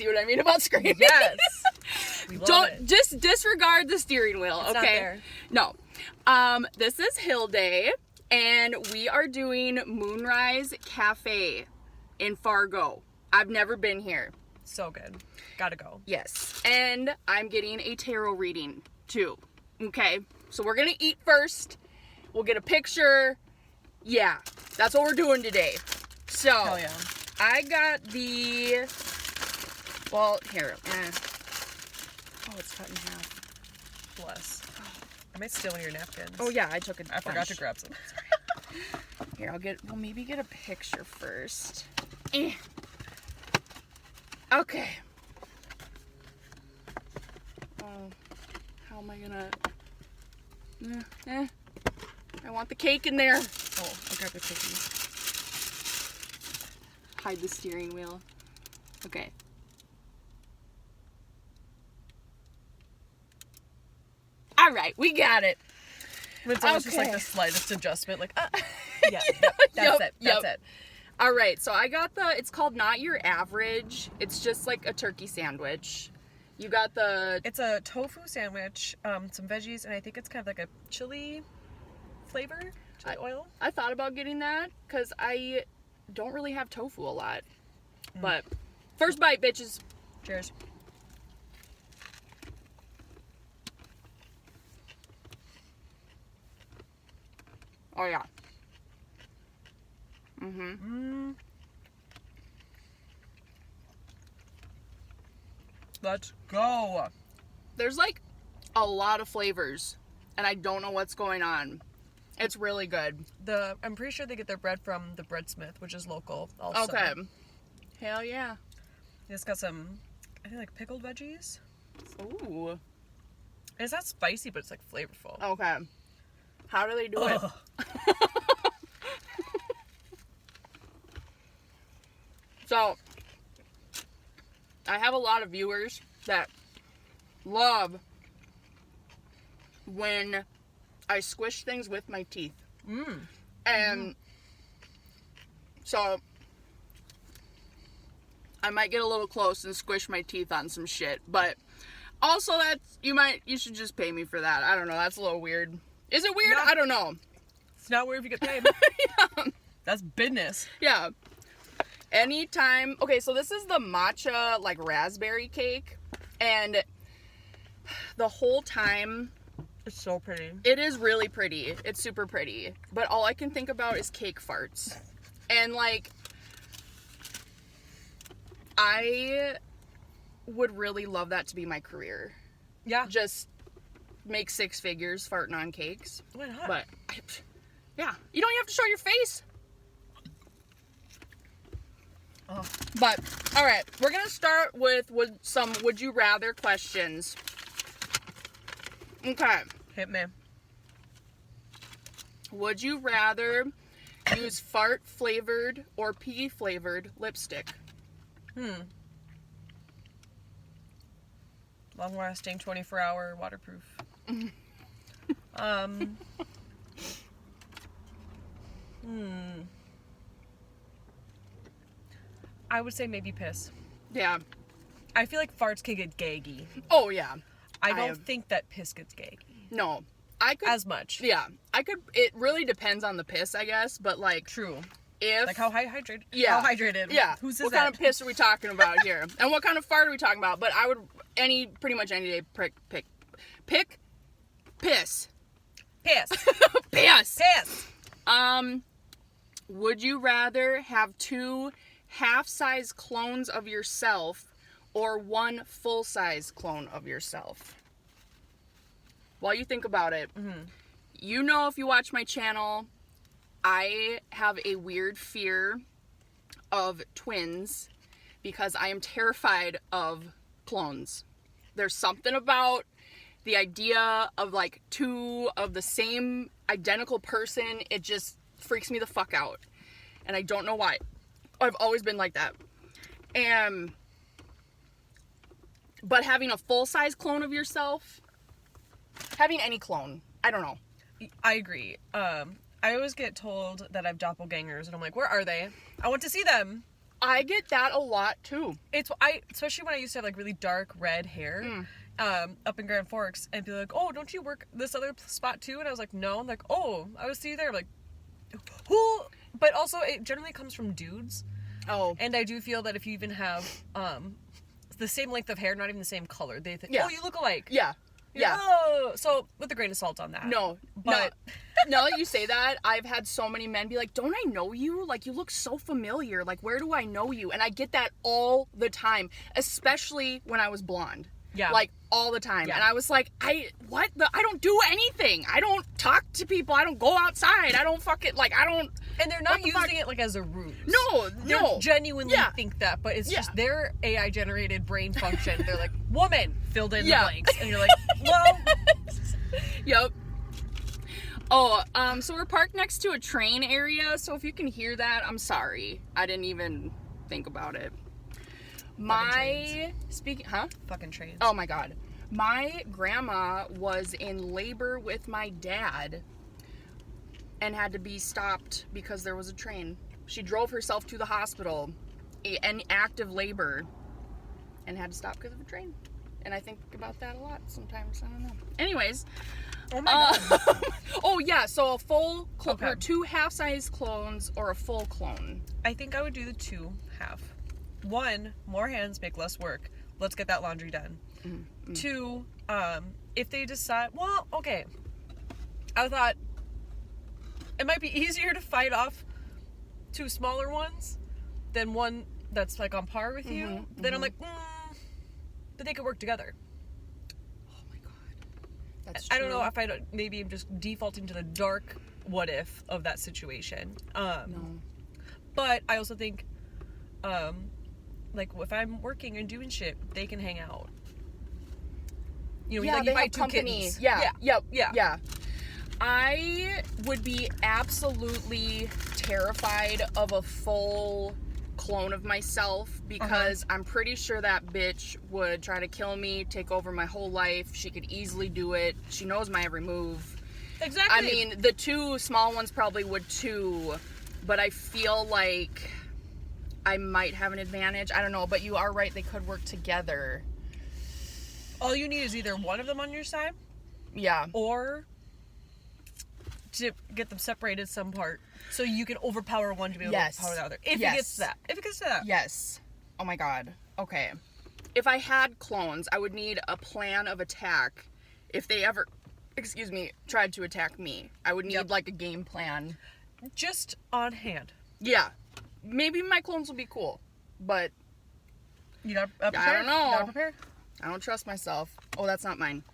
see what I mean about screaming? Yes. We love it. Just disregard the steering wheel, It's okay? not there. No. This is Hilde, and we are doing Moonrise Cafe in Fargo. I've never been here. So good. Gotta go. Yes. And I'm getting a tarot reading, too. Okay? So we're gonna eat first. We'll get a picture. Yeah. That's what we're doing today. So, Hell yeah. I got the... Well, here. Oh, it's cut in half. Bless. Am I stealing your napkins? Oh, yeah, I took a I forgot to grab some. Here, we'll maybe get a picture first. Okay. Oh, how am I gonna... I want the cake in there. Oh, I'll grab the cookie. Hide the steering wheel. Okay. All right, we got it. It's almost just like Okay. the slightest adjustment. Like, yeah, Yep, that's it. All right, so I got it's called Not Your Average. It's just like a turkey sandwich. You got It's a tofu sandwich, some veggies, and I think it's kind of like a chili flavor, chili oil. I thought about getting that because I don't really have tofu a lot. But first bite, bitches. Cheers. Oh, yeah. Mm-hmm. Let's go. There's like a lot of flavors, and I don't know what's going on. It's really good. I'm pretty sure they get their bread from the Breadsmith, which is local also. Okay. Hell yeah. It's got some, I think, like pickled veggies. Ooh. And it's not spicy, but it's like flavorful. Okay. How do they do it? So, I have a lot of viewers that love when I squish things with my teeth. And so, I might get a little close and squish my teeth on some shit. But also, you should just pay me for that. I don't know. That's a little weird. Is it weird? No. I don't know. It's not weird if you get paid. Yeah. That's business. Yeah. Anytime. Okay, so this is the matcha, like, raspberry cake. And the whole time, It's so pretty. it is really pretty. It's super pretty. But all I can think about is cake farts. And, like, I would really love that to be my career. Yeah. Just make 6 figures farting on cakes. Why not? But, yeah. You don't even have to show your face. Oh. But, alright, we're going to start with some would you rather questions. Okay. Hit me. Would you rather use fart flavored or pee flavored lipstick? Long lasting, 24-hour, waterproof. I would say maybe piss. Yeah. I feel like farts can get gaggy. Oh, yeah. I don't think that piss gets gaggy. No. I could. As much. Yeah. I could. It really depends on the piss, I guess. But, like. True. If. Like how hydrated? Yeah. How hydrated? Yeah. Who says what that? kind of piss are we talking about here? And what kind of fart are we talking about? But I would pretty much any day pick piss. Piss. Piss. Piss. Would you rather have 2 half-size clones of yourself or 1 full-size clone of yourself? While you think about it, you know, if you watch my channel, I have a weird fear of twins because I am terrified of clones. There's something about the idea of like 2 of the same identical person. It just freaks me the fuck out. And I don't know why. I've always been like that. But having a full-size clone of yourself, having any clone, I don't know. I agree. I always get told that I have doppelgangers, and I'm like, where are they? I want to see them. I get that a lot too. Especially when I used to have like really dark red hair. Up in Grand Forks, and be like, oh, don't you work this other spot too? And I was like, no. I'm like, oh, I was see you there. I'm like, who? But also, it generally comes from dudes. Oh. And I do feel that if you even have the same length of hair, not even the same color, they think, yeah. oh, you look alike. Yeah. Yeah. Oh. So, with a grain of salt on that. No. But now that you say that, I've had so many men be like, don't I know you? Like, you look so familiar. Like, where do I know you? And I get that all the time, especially when I was blonde. Yeah. Like, all the time. Yeah. And I was like, I don't do anything. I don't talk to people. I don't go outside. I don't fucking, like, I don't. And they're not using it, like, as a ruse. No. They genuinely think that, but it's just their AI-generated brain function. They're like, woman, filled in the blanks. And you're like, well. Yep. Oh, so we're parked next to a train area, so if you can hear that, I'm sorry. I didn't even think about it. Fucking trains. Oh my god. My grandma was in labor with my dad and had to be stopped because there was a train. She drove herself to the hospital in active labor and had to stop because of a train. And I think about that a lot sometimes. I don't know. Anyways. Oh my god. Oh yeah, so a full clone, or 2 half-size clones or a full clone. I think I would do the 2 half. 1, more hands make less work. Let's get that laundry done. 2, if they decide, well, okay. I thought it might be easier to fight off 2 smaller ones than one that's like on par with you. Then I'm like, but they could work together. Oh my god. That's true. I don't know if maybe I'm just defaulting to the dark what if of that situation. No. But I also think, like, if I'm working and doing shit, they can hang out. You know, yeah, you fight 2 company. kittens. Yeah. Yep. Yeah. Yeah. I would be absolutely terrified of a full clone of myself because I'm pretty sure that bitch would try to kill me, take over my whole life. She could easily do it. She knows my every move. Exactly. I mean, the 2 small ones probably would too, but I feel like I might have an advantage. I don't know, but you are right. They could work together. All you need is either one of them on your side. Yeah. Or to get them separated some part so you can overpower one to be able to overpower the other. If it gets to that. If it gets to that. Yes. Oh my god. Okay. If I had clones, I would need a plan of attack. If they ever, tried to attack me, I would need like a game plan. Just on hand. Yeah. Maybe my clones will be cool, but you gotta prepare. I don't know. You gotta prepare. I don't trust myself. Oh, that's not mine.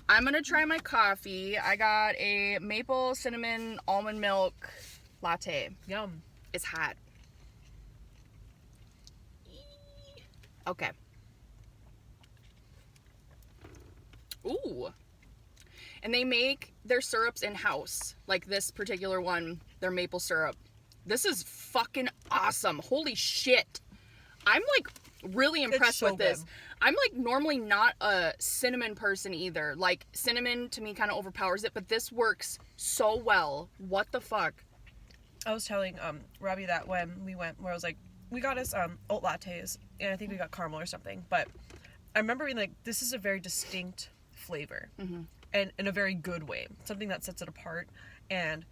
I'm gonna try my coffee. I got a maple cinnamon almond milk latte. Yum. It's hot. Okay. Ooh. And they make their syrups in-house. Like this particular one, their maple syrup. This is fucking awesome. Holy shit. I'm like really impressed with this. Good. I'm like normally not a cinnamon person either. Like cinnamon to me kind of overpowers it, but this works so well. What the fuck? I was telling Robbie that when we went, where I was like, we got us oat lattes, and I think we got caramel or something. But I remember being like, this is a very distinct flavor, and in a very good way. Something that sets it apart. And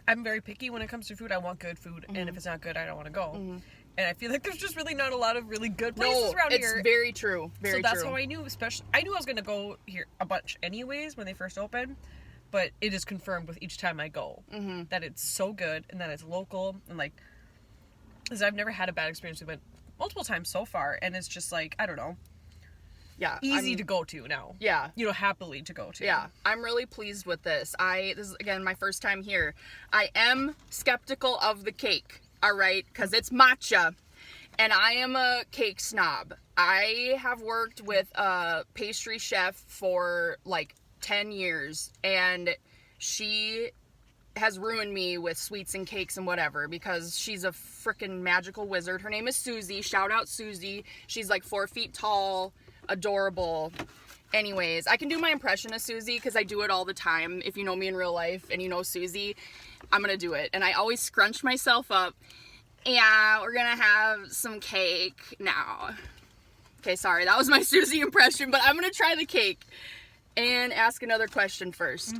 I'm very picky when it comes to food. I want good food, and if it's not good, I don't want to go. And I feel like there's just really not a lot of really good places around here. It's very true. Very true. So that's how I knew, I knew I was going to go here a bunch anyways when they first opened. But it is confirmed with each time I go that it's so good and that it's local. And like, because I've never had a bad experience. We went multiple times so far. And it's just like, I don't know. Yeah. Easy to go to now. Yeah. You know, happily to go to. Yeah. I'm really pleased with this. This is, again, my first time here. I am skeptical of the cake. All right, because it's matcha, and I am a cake snob. I have worked with a pastry chef for like 10 years, and she has ruined me with sweets and cakes and whatever because she's a freaking magical wizard. Her name is Susie. Shout out Susie. She's like 4 feet tall, adorable. Anyways, I can do my impression of Susie because I do it all the time. If you know me in real life and you know Susie, I'm going to do it. And I always scrunch myself up Yeah, we're gonna have some cake now. Okay, sorry, that was my Susie impression, but I'm gonna try the cake and ask another question first.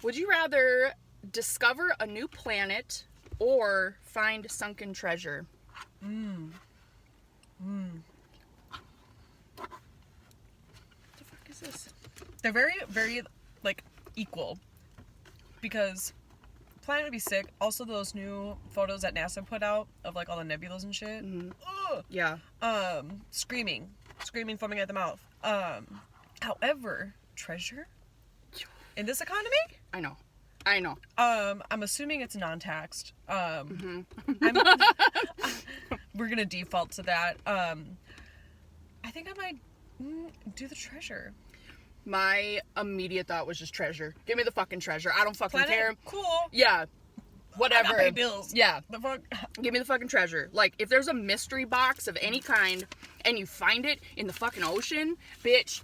Would you rather discover a new planet or find sunken treasure? Mm. What the fuck is this? They're very, very, like, equal. Because planet would be sick. Also, those new photos that NASA put out of, like, all the nebulas and shit. Ugh. Yeah. Screaming, foaming at the mouth. However, treasure in this economy? I know. I'm assuming it's non-taxed. We're gonna default to that. I think I might do the treasure. My immediate thought was just treasure. Give me the fucking treasure. I don't fucking care. Cool. Yeah. Whatever. I gotta pay bills. Yeah. The fuck? Give me the fucking treasure. Like, if there's a mystery box of any kind and you find it in the fucking ocean, bitch,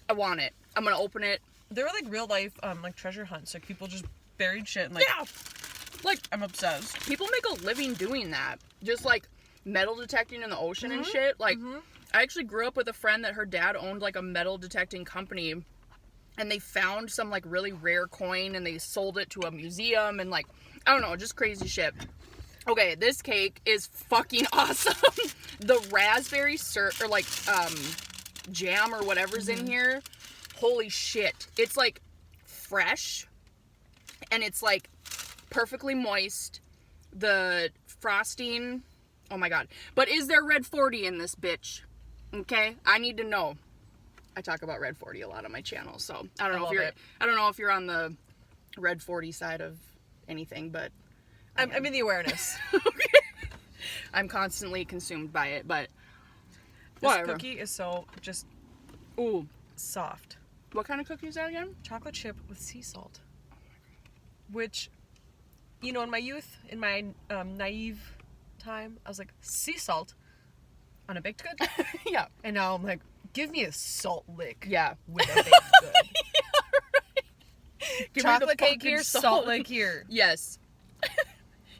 I want it. I'm gonna open it. There are, like, real life, like, treasure hunts. Like, people just buried shit and, like... Yeah! Like, I'm obsessed. people make a living doing that. Just, like, metal detecting in the ocean and shit. Like, I actually grew up with a friend that her dad owned, like, a metal detecting company. And they found some, like, really rare coin and they sold it to a museum and, like, I don't know, just crazy shit. Okay, this cake is fucking awesome. The raspberry jam or whatever's in here, holy shit. It's, like, fresh and it's, like, perfectly moist. The frosting, oh my god. But is there red 40 in this bitch? Okay, I need to know. I talk about red 40 a lot on my channel, so I don't know if you're on the red 40 side of anything, but I'm in the awareness. Okay. I'm constantly consumed by it, but This cookie is so just ooh, soft. what kind of cookie is that again? Chocolate chip with sea salt. Which, you know, in my youth, in my naive time, I was like, sea salt on a baked good? Yeah. And now I'm like, give me a salt lick. Yeah. With a baked good. Yeah, right. Give me the Chocolate cake fucking here, salt lick here. Yes.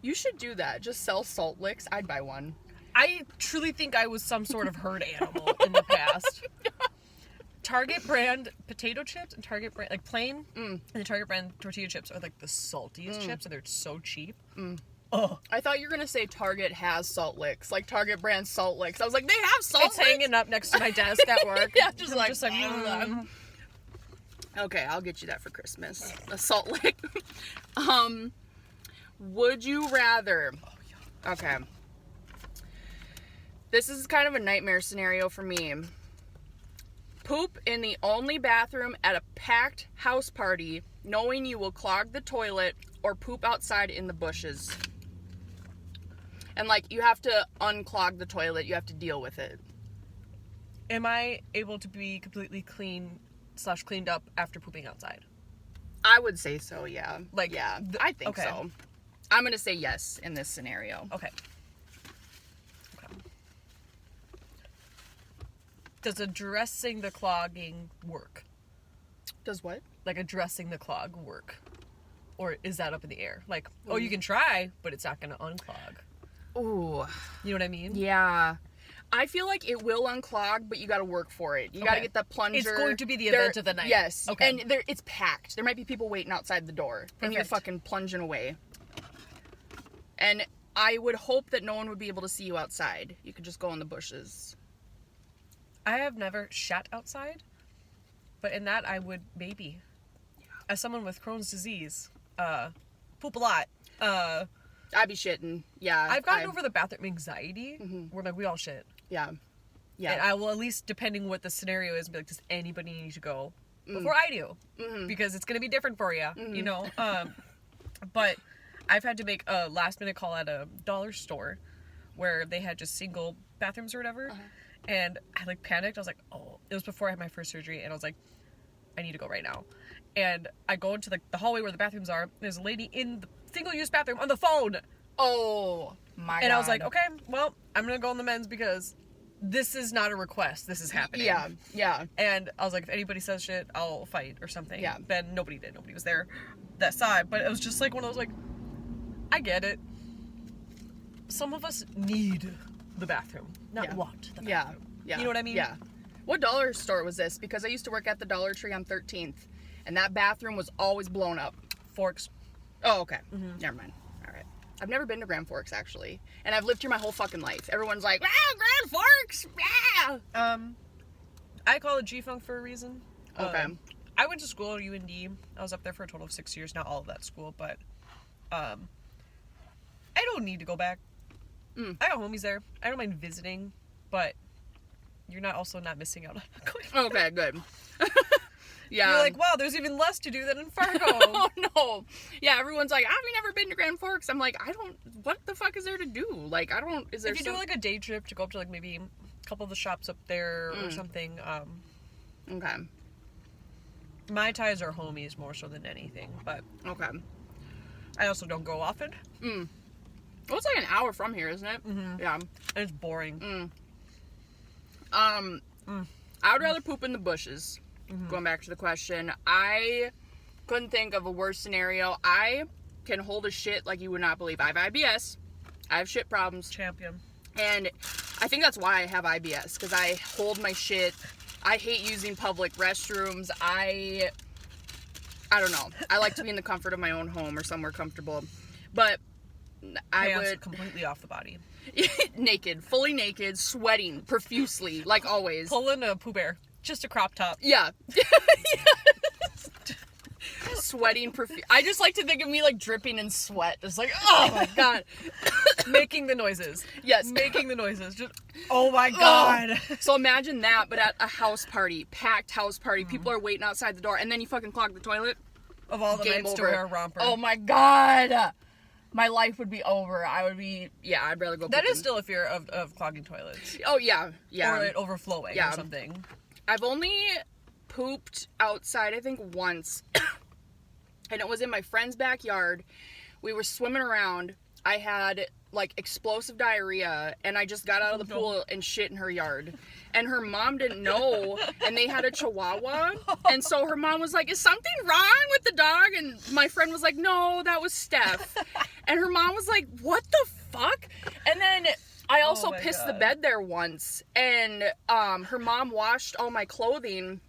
You should do that. Just sell salt licks. I'd buy one. I truly think I was some sort of herd animal in the past. Target brand potato chips and Target brand, like plain, and the Target brand tortilla chips are like the saltiest chips, and they're so cheap. Oh, I thought you were gonna say Target has salt licks, like Target brand salt licks. I was like, they have salt it's licks? hanging up next to my desk at work. Yeah, I'm just like Okay, I'll get you that for Christmas. A salt lick. Would you rather? Okay. This is kind of a nightmare scenario for me. Poop in the only bathroom at a packed house party, knowing you will clog the toilet, or poop outside in the bushes. And, like, you have to unclog the toilet. You have to deal with it. Am I able to be completely cleaned up after pooping outside? I would say so, yeah. Like, yeah, I think okay. so. I'm going to say yes in this scenario. Okay. Does addressing the clogging work? Does what? Like, addressing the clog work? Or is that up in the air? Like, oh, you can try, but it's not going to unclog. Ooh. You know what I mean? Yeah. I feel like it will unclog, but you got to work for it. You got to get that plunger. It's going to be the event of the night. Yes. Okay. And it's packed. There might be people waiting outside the door. And you're fucking plunging away. And I would hope that no one would be able to see you outside. You could just go in the bushes. I have never shat outside, but in that I would maybe. Yeah. As someone with Crohn's disease, poop a lot. I'd be shitting. Yeah. I've gotten over the bathroom anxiety, where like we all shit. Yeah. Yeah. And I will, at least depending what the scenario is, be like, does anybody need to go before I do? Because it's going to be different for you, you know? But I've had to make a last minute call at a dollar store where they had just single bathrooms or whatever. And I like panicked. I was like, oh, it was before I had my first surgery. And I was like, I need to go right now. And I go into the hallway where the bathrooms are. There's a lady in the single-use bathroom on the phone. Oh, my God. And I was like, okay, well, I'm going to go in the men's because this is not a request. This is happening. Yeah, yeah. And I was like, if anybody says shit, I'll fight or something. Yeah. Then nobody did. Nobody was there that saw it. But it was just like one of those, like, I get it. some of us need the bathroom, not want the bathroom. Yeah. You know what I mean? Yeah. What dollar store was this? Because I used to work at the Dollar Tree on 13th, and that bathroom was always blown up. Forks. Oh, okay. Never mind. All right. I've never been to Grand Forks, actually. And I've lived here my whole fucking life. Everyone's like, Grand Forks! I call it G-Funk for a reason. Okay. I went to school at UND. I was up there for a total of 6 years. Not all of that school, but I don't need to go back. I got homies there. I don't mind visiting, but you're not missing out on going. Okay, good. Yeah. You're like, wow, there's even less to do than in Fargo. Oh, no. Yeah, everyone's like, have you never been to Grand Forks? I'm like, what the fuck is there to do? Like, is there if you do like a day trip to go up to like maybe a couple of the shops up there or something, Okay. my ties are homies more so than anything, but Okay. I also don't go often. Well, it's like an hour from here, isn't it? Yeah. And it's boring. I would rather poop in the bushes. Going back to the question, I couldn't think of a worse scenario. I can hold a shit like you would not believe. I have IBS. I have shit problems. Champion. And I think that's why I have IBS, because I hold my shit. I hate using public restrooms. I don't know. I like to be in the comfort of my own home or somewhere comfortable. But I would completely off the body. naked, fully naked, sweating profusely, like always. Pulling a Pooh Bear. Just a crop top. Yeah. Sweating I just like to think of me like dripping in sweat. Just like, oh my god. Making the noises. Yes. Making the noises. Just, oh my god. Oh. So imagine that, but at a house party, packed house party. People are waiting outside the door, and then you fucking clog the toilet. Of all the Game nights over. to wear a romper. Oh my god. My life would be over. I'd rather go. That is still a fear of clogging toilets. Oh yeah. Yeah. Or it overflowing or something. I've only pooped outside, I think, once. And it was in my friend's backyard. We were swimming around. I had, like, explosive diarrhea. And I just got out of the pool and shit in her yard. And her mom didn't know. And they had a chihuahua. And so her mom was like, is something wrong with the dog? And my friend was like, no, that was Steph. And her mom was like, what the fuck? And then I also pissed the bed there once, and her mom washed all my clothing,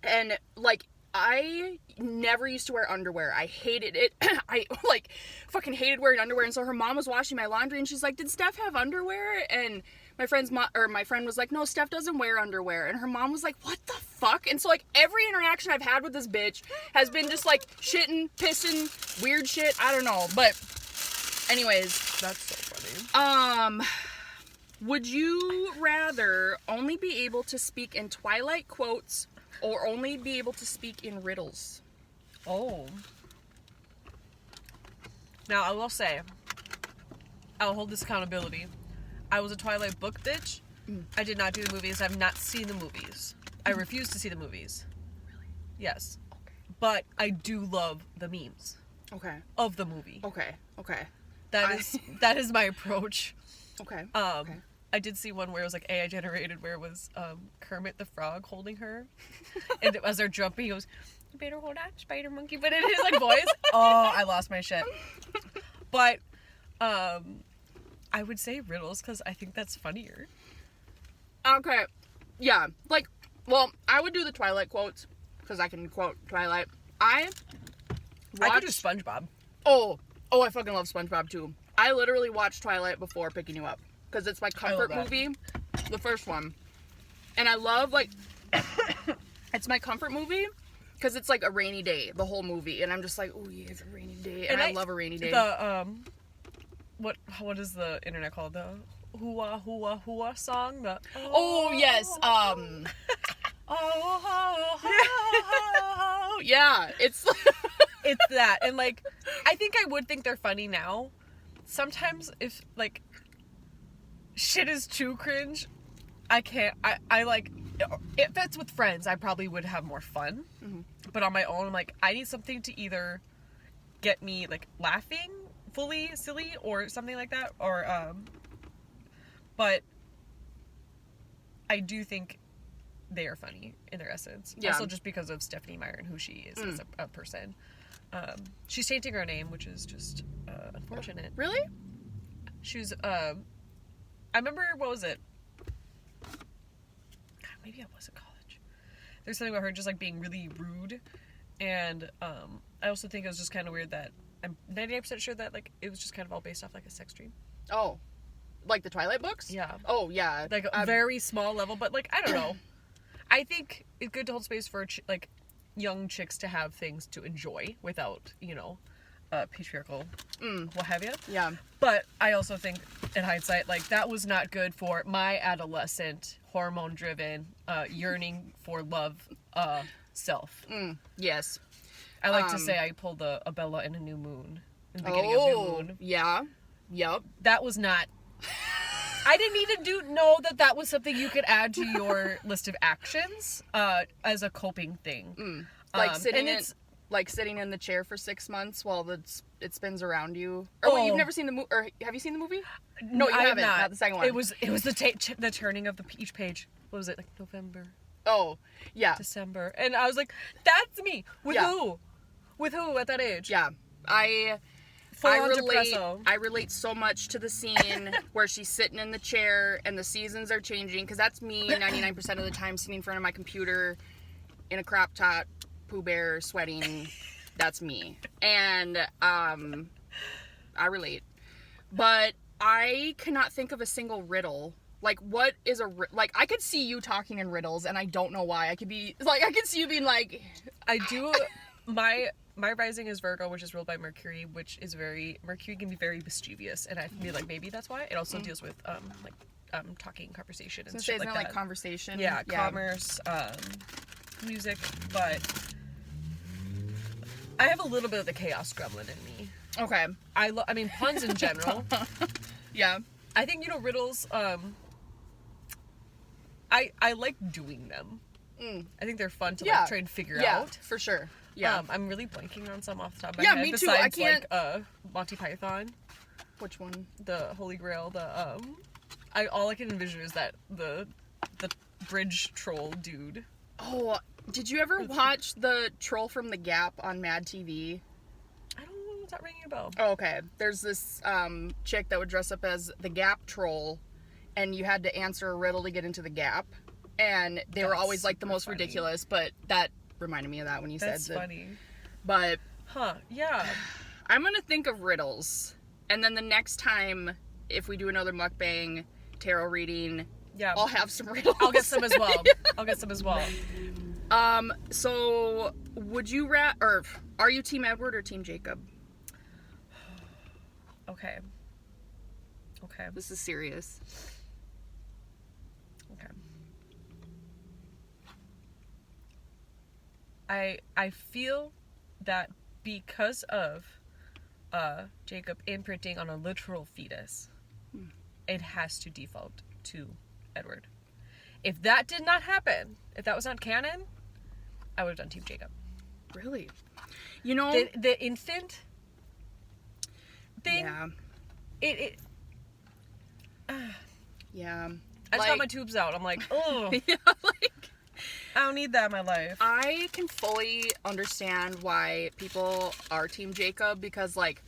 and like I never used to wear underwear. I hated it. I like fucking hated wearing underwear, and so her mom was washing my laundry, and she's like, "Did Steph have underwear?" And my friend was like, "No, Steph doesn't wear underwear." And her mom was like, "What the fuck?" And so like every interaction I've had with this bitch has been just like shitting, pissing, weird shit. I don't know, but anyways, that's so funny. Would you rather only be able to speak in Twilight quotes or only be able to speak in riddles? Oh. Now, I will say, I'll hold this accountability. I was a Twilight book bitch. I did not do the movies. I've not seen the movies. I refuse to see the movies. Really? Yes. Okay. But I do love the memes. Okay. Of the movie. Okay. That is my approach. Okay. Okay. I did see one where it was like AI generated, where it was Kermit the Frog holding her, and as they're jumping, he goes, "You better hold on, Spider Monkey," but in his like voice. Oh, I lost my shit. But I would say riddles because I think that's funnier. Okay. Yeah. Like, well, I would do the Twilight quotes because I can quote Twilight. I could do SpongeBob. Oh, I fucking love SpongeBob too. I literally watched Twilight before picking you up because it's my comfort movie, the first one, and I love like it's my comfort movie because it's like a rainy day, the whole movie, and I'm just like, oh yeah, it's a rainy day, and I love a rainy day. The what is the internet called? The hua hua hua song. The yes. Yeah, it's it's that, and like I think I would think they're funny now. Sometimes if like shit is too cringe, I can't. I like if that's with friends, I probably would have more fun. Mm-hmm. But on my own, I'm like, I need something to either get me like laughing fully silly or something like that, or but I do think they are funny in their essence. Yeah. Also just because of Stephanie Meyer and who she is as a person. She's changing her name, which is just unfortunate. Really? She was, I remember, what was it? God, maybe I was in college. There's something about her just, like, being really rude. And, I also think it was just kind of weird that, I'm 99% sure that, like, it was just kind of all based off, like, a sex dream. Oh. Like the Twilight books? Yeah. Oh, yeah. Like, a very small level, but, like, I don't know. I think it's good to hold space for, like, young chicks to have things to enjoy without, you know, patriarchal what have you. Yeah. But I also think, in hindsight, like, that was not good for my adolescent, hormone-driven, yearning for love self. Yes. I like to say I pulled a Bella in a new moon. In the beginning of New Moon. Yeah. Yep. That was not... I didn't even know that was something you could add to your list of actions as a coping thing. Like sitting in the chair for 6 months while it spins around you. Or wait, you've never seen the movie? Or have you seen the movie? No, you haven't. Not the second one. It was the turning of each page. What was it, like November? Oh, yeah. December. And I was like, that's me. With who? With who at that age? Yeah. I relate so much to the scene where she's sitting in the chair and the seasons are changing, because that's me 99% of the time, sitting in front of my computer in a crop top, Pooh Bear, sweating. That's me. And I relate. But I cannot think of a single riddle. Like, what is like, I could see you talking in riddles, and I don't know why. I could see you being like... I do... My rising is Virgo, which is ruled by Mercury, which is Mercury can be very mischievous, and I feel like maybe that's why. It also deals with, talking, conversation, and shit like that. Like conversation? Yeah, commerce, music, but I have a little bit of the chaos gremlin in me. Okay. I mean, puns in general. Yeah. I think, riddles, I like doing them. I think they're fun to, try and figure out. Yeah, for sure. Yeah. I'm really blanking on some off the top of my head. Me too. Besides, I can't... like, Monty Python. Which one? The Holy Grail. All I can envision is that the bridge troll dude. Oh, did you ever watch the Troll from the Gap on Mad TV? I don't know what's that ringing a bell. Oh, okay. There's this chick that would dress up as the Gap Troll, and you had to answer a riddle to get into the Gap, and they were always like the most ridiculous. But that reminded me of that when you said that. That's funny. But yeah. I'm gonna think of riddles, and then the next time if we do another mukbang tarot reading, I'll have some riddles. I'll get some as well. So would you are you Team Edward or Team Jacob? Okay. This is serious. Okay. I feel that because of Jacob imprinting on a literal fetus, it has to default to Edward. If that did not happen, if that was not canon, I would have done Team Jacob. Really? The infant thing. Yeah. Yeah. I just got my tubes out. I'm like, oh. Yeah, I don't need that in my life. I can fully understand why people are Team Jacob, because, like,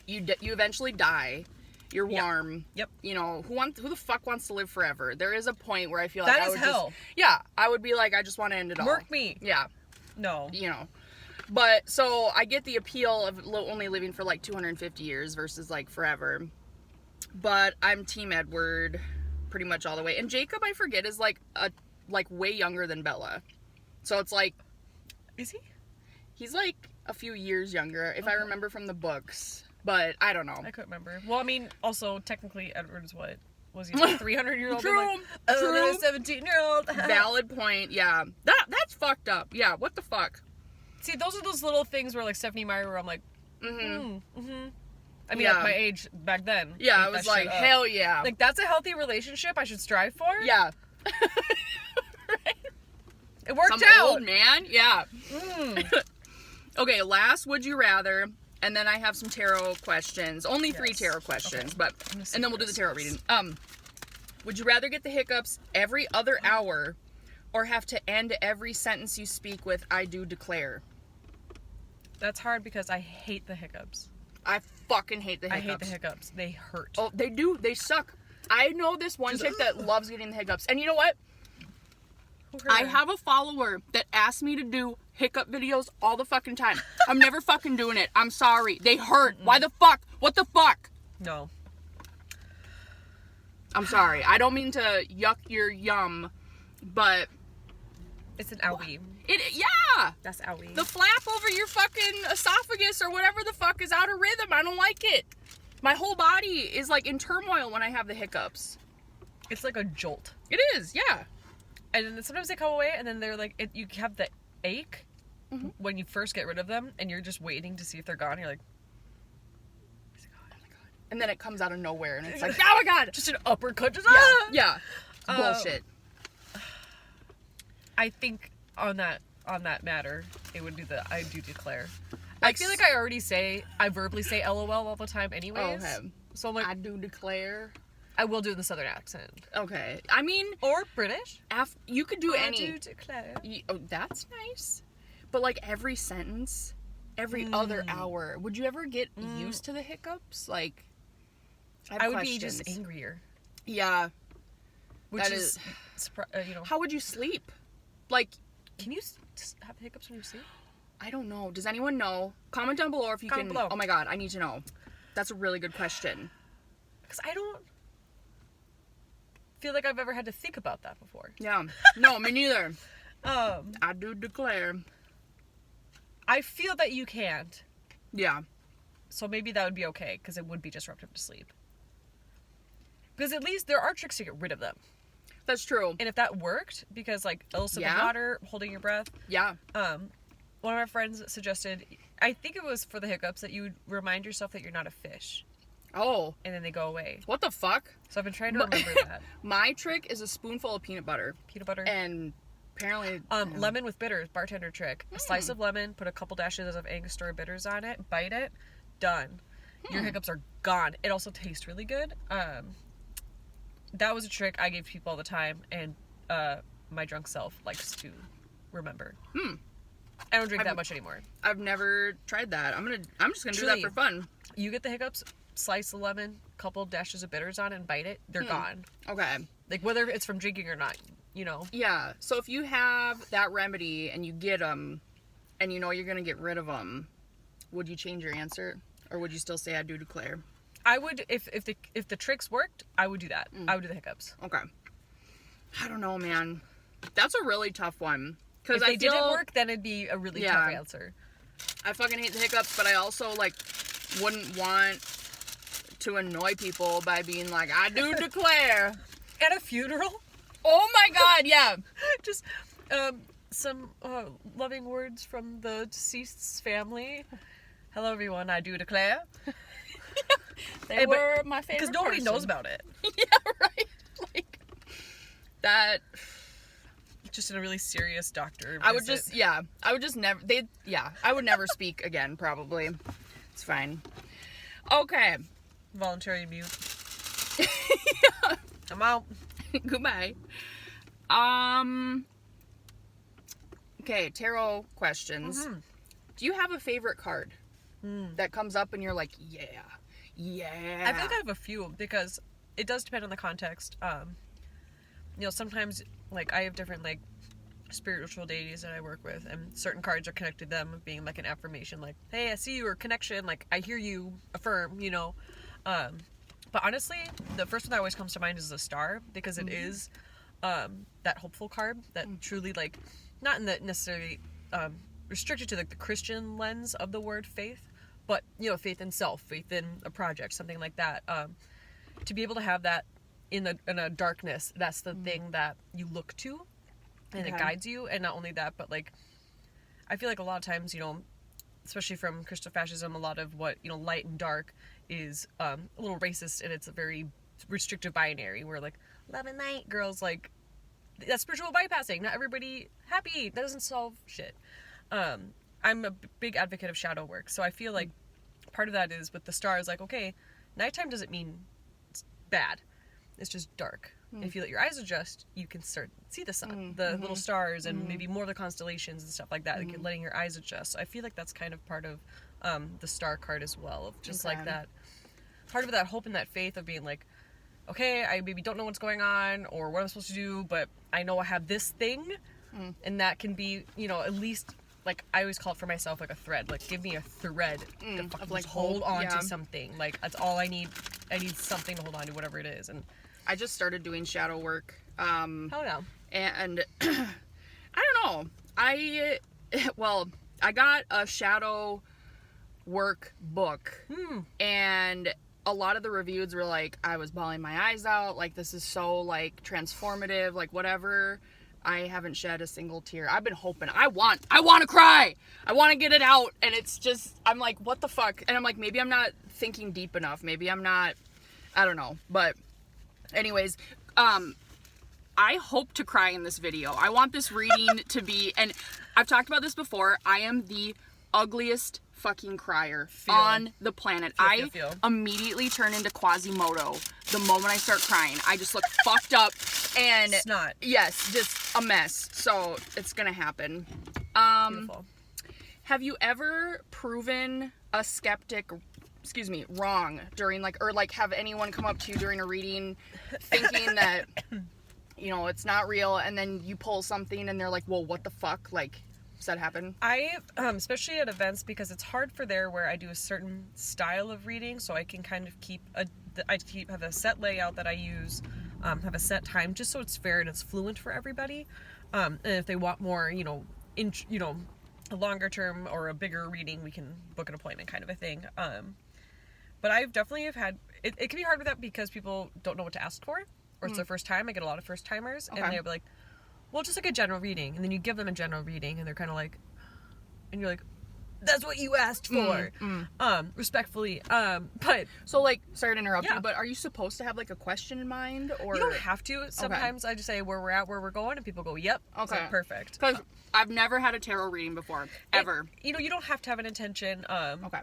you eventually die. You're warm. Yep. Who the fuck wants to live forever? There is a point where I feel like that is hell. I would be like, I just want to end it all. Work me. Yeah. No. But, so, I get the appeal of only living for, like, 250 years versus, like, forever. But I'm Team Edward pretty much all the way. And Jacob, I forget, is, like, way younger than Bella. So it's like... Is he? He's, like, a few years younger, if I remember from the books. But, I don't know. I couldn't remember. Well, I mean, also, technically, Edward is what? Was he like 300-year-old? True. True. 17-year-old. Valid point, yeah. That's fucked up. Yeah, what the fuck? See, those are those little things where, like, Stephanie Meyer, where I'm like, I mean, at my age back then. Yeah, I was like, hell yeah. Like, that's a healthy relationship I should strive for? Yeah. Right? It worked Some out. old man? Yeah. Okay, last would you rather, and then I have some tarot questions. Only 3 tarot questions, but and then we'll do the tarot reading. Would you rather get the hiccups every other hour, or have to end every sentence you speak with "I do declare"? That's hard because I hate the hiccups. I fucking hate the hiccups. I hate the hiccups. They hurt. Oh, they do. They suck. I know this one chick that loves getting the hiccups. And you know what? I have a follower that asks me to do hiccup videos all the fucking time. I'm never fucking doing it. I'm sorry. They hurt. Why the fuck? What the fuck? No. I'm sorry. I don't mean to yuck your yum, but... It's an owie. Yeah! That's owie. The flap over your fucking esophagus or whatever the fuck is out of rhythm. I don't like it. My whole body is like in turmoil when I have the hiccups. It's like a jolt. It is, yeah. And then sometimes they come away and then they're like, you have the ache when you first get rid of them and you're just waiting to see if they're gone. You're like, is it gone? Oh my God. And then it comes out of nowhere and it's like, oh my God. Just an uppercut. Just, yeah. It's bullshit. I think on that matter, it would be I do declare. Like, I feel like I verbally say LOL all the time anyways. Okay. So I'm like, I do declare. I will do it in the southern accent. Okay. I mean. Or British. You could do any. I do declare. Oh, that's nice. But like every sentence, every other hour, would you ever get used to the hiccups? Like, I would be just angrier. Yeah. Which is How would you sleep? Like, can you have hiccups when you sleep? I don't know. Does anyone know? Comment down below if you can. Oh my God, I need to know. That's a really good question. Because I don't feel like I've ever had to think about that before. Yeah. No, me neither. I do declare. I feel that you can't. Yeah. So maybe that would be okay, because it would be disruptive to sleep. Because at least there are tricks to get rid of them. That's true. And if that worked, because like a little sip of water, holding your breath. Yeah. One of my friends suggested, I think it was for the hiccups, that you would remind yourself that you're not a fish. Oh. And then they go away. What the fuck? So I've been trying to remember that. My trick is a spoonful of peanut butter. Peanut butter. And apparently... lemon with bitters, bartender trick. A slice of lemon, put a couple dashes of Angostura bitters on it, bite it, done. Your hiccups are gone. It also tastes really good. That was a trick I gave people all the time, and my drunk self likes to remember. I don't drink that much anymore. I've never tried that. I'm just gonna do that for fun. You get the hiccups, slice the lemon, couple dashes of bitters on it, and bite it. They're gone. Okay. Like whether it's from drinking or not, you know. Yeah. So if you have that remedy and you get them, and you know you're gonna get rid of them, would you change your answer, or would you still say I do declare? I would, if the tricks worked, I would do that. I would do the hiccups. Okay. I don't know, man. That's a really tough one. If they didn't work, then it'd be a really tough answer. I fucking hate the hiccups, but I also, like, wouldn't want to annoy people by being like, I do declare. At a funeral? Oh my God, yeah. Just some loving words from the deceased's family. Hello, everyone, I do declare. They were my favorite because nobody knows about it. Yeah, right. Like that. Just in a really serious doctor. I would just never. I would never speak again. Probably. It's fine. Okay. Voluntary mute. Yeah. I'm out. Goodbye. Okay, tarot questions. Do you have a favorite card that comes up and you're like, yeah? I feel like I have a few because it does depend on the context. You know, sometimes like I have different like spiritual deities that I work with, and certain cards are connected to them being like an affirmation, like, hey, I see you, or connection, like I hear you, affirm, you know. But honestly, the first one that always comes to mind is the star, because it is that hopeful card that truly, like, not in the necessarily restricted to like the Christian lens of the word faith, but you know, faith in self, faith in a project, something like that. To be able to have that in a darkness, that's the thing that you look to, and it guides you. And not only that, but like, I feel like a lot of times, you know, especially from Christofascism, a lot of what, you know, light and dark is a little racist, and it's a very restrictive binary where like love and light, girls, like that's spiritual bypassing. Not everybody happy. That doesn't solve shit. I'm a big advocate of shadow work, so I feel like part of that is with the stars, like, okay, nighttime doesn't mean it's bad. It's just dark. And if you let your eyes adjust, you can start see the sun, the little stars, and maybe more of the constellations and stuff like that. Like you're letting your eyes adjust. So I feel like that's kind of part of the star card as well, of just Okay. like that part of that hope and that faith of being like, okay, I maybe don't know what's going on or what I'm supposed to do, but I know I have this thing, and that can be, you know, at least, like, I always call it for myself, like, a thread. Like, give me a thread to fucking of, like, just hold hope, on yeah. to something. Like, that's all I need. I need something to hold on to, whatever it is. And I just started doing shadow work. hell no. And I don't know. I got a shadow work book, and a lot of the reviews were like, I was bawling my eyes out, like, this is so, like, transformative, like, whatever. I haven't shed a single tear. I've been hoping. I want to cry. I want to get it out, and it's just, I'm like, what the fuck? And I'm like, maybe I'm not thinking deep enough. Maybe I'm not, I don't know. But anyways, I hope to cry in this video. I want this reading to be, and I've talked about this before, I am the ugliest fucking crier on the planet. I immediately turn into Quasimodo the moment I start crying. I just look fucked up and snot. Yes, just a mess. So it's gonna happen. Beautiful. Have you ever proven a skeptic wrong during, like, or like have anyone come up to you during a reading thinking that, you know, it's not real, and then you pull something and they're like, well, what the fuck? Like, does that happen? I, especially at events, because it's hard for there where I do a certain style of reading, so I can kind of have a set layout that I use, have a set time, just so it's fair and it's fluent for everybody. And if they want more, you know, a longer term or a bigger reading, we can book an appointment, kind of a thing. But I've definitely had, it can be hard with that because people don't know what to ask for, or it's their first time. I get a lot of first timers, and they'll be like, well, just like a general reading, and then you give them a general reading, and they're kind of like, and you're like, that's what you asked for, respectfully, but so, like, sorry to interrupt you, but are you supposed to have, like, a question in mind, or you don't have to. Sometimes I just say where we're at, where we're going, and people go, yep, okay, so perfect. Because I've never had a tarot reading before, ever. You know, you don't have to have an intention.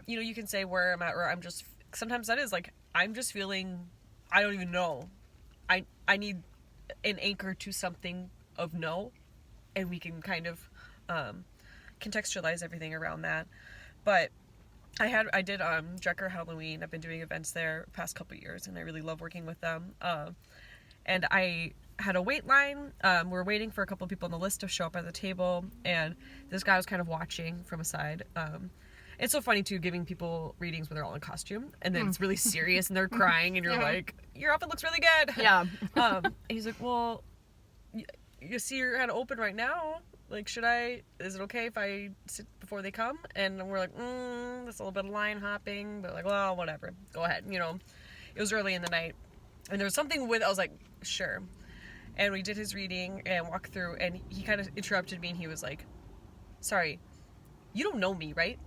You know, you can say where I'm at, or I'm just, sometimes that is like, I'm just feeling, I don't even know, I need an anchor to something of no, and we can kind of contextualize everything around that. But I did Drecker Halloween. I've been doing events there past couple years, and I really love working with them. And I had a wait line. We're waiting for a couple of people on the list to show up at the table, and this guy was kind of watching from a side. It's so funny too, giving people readings when they're all in costume, and then it's really serious and they're crying, and you're like, your outfit looks really good. Yeah. And he's like, well, you see you're kind of open right now. Like, is it okay if I sit before they come? And we're like, that's a little bit of line hopping, but like, well, whatever. Go ahead. You know, it was early in the night, and there was something I was like, sure. And we did his reading and walked through, and he kind of interrupted me, and he was like, sorry, you don't know me, right?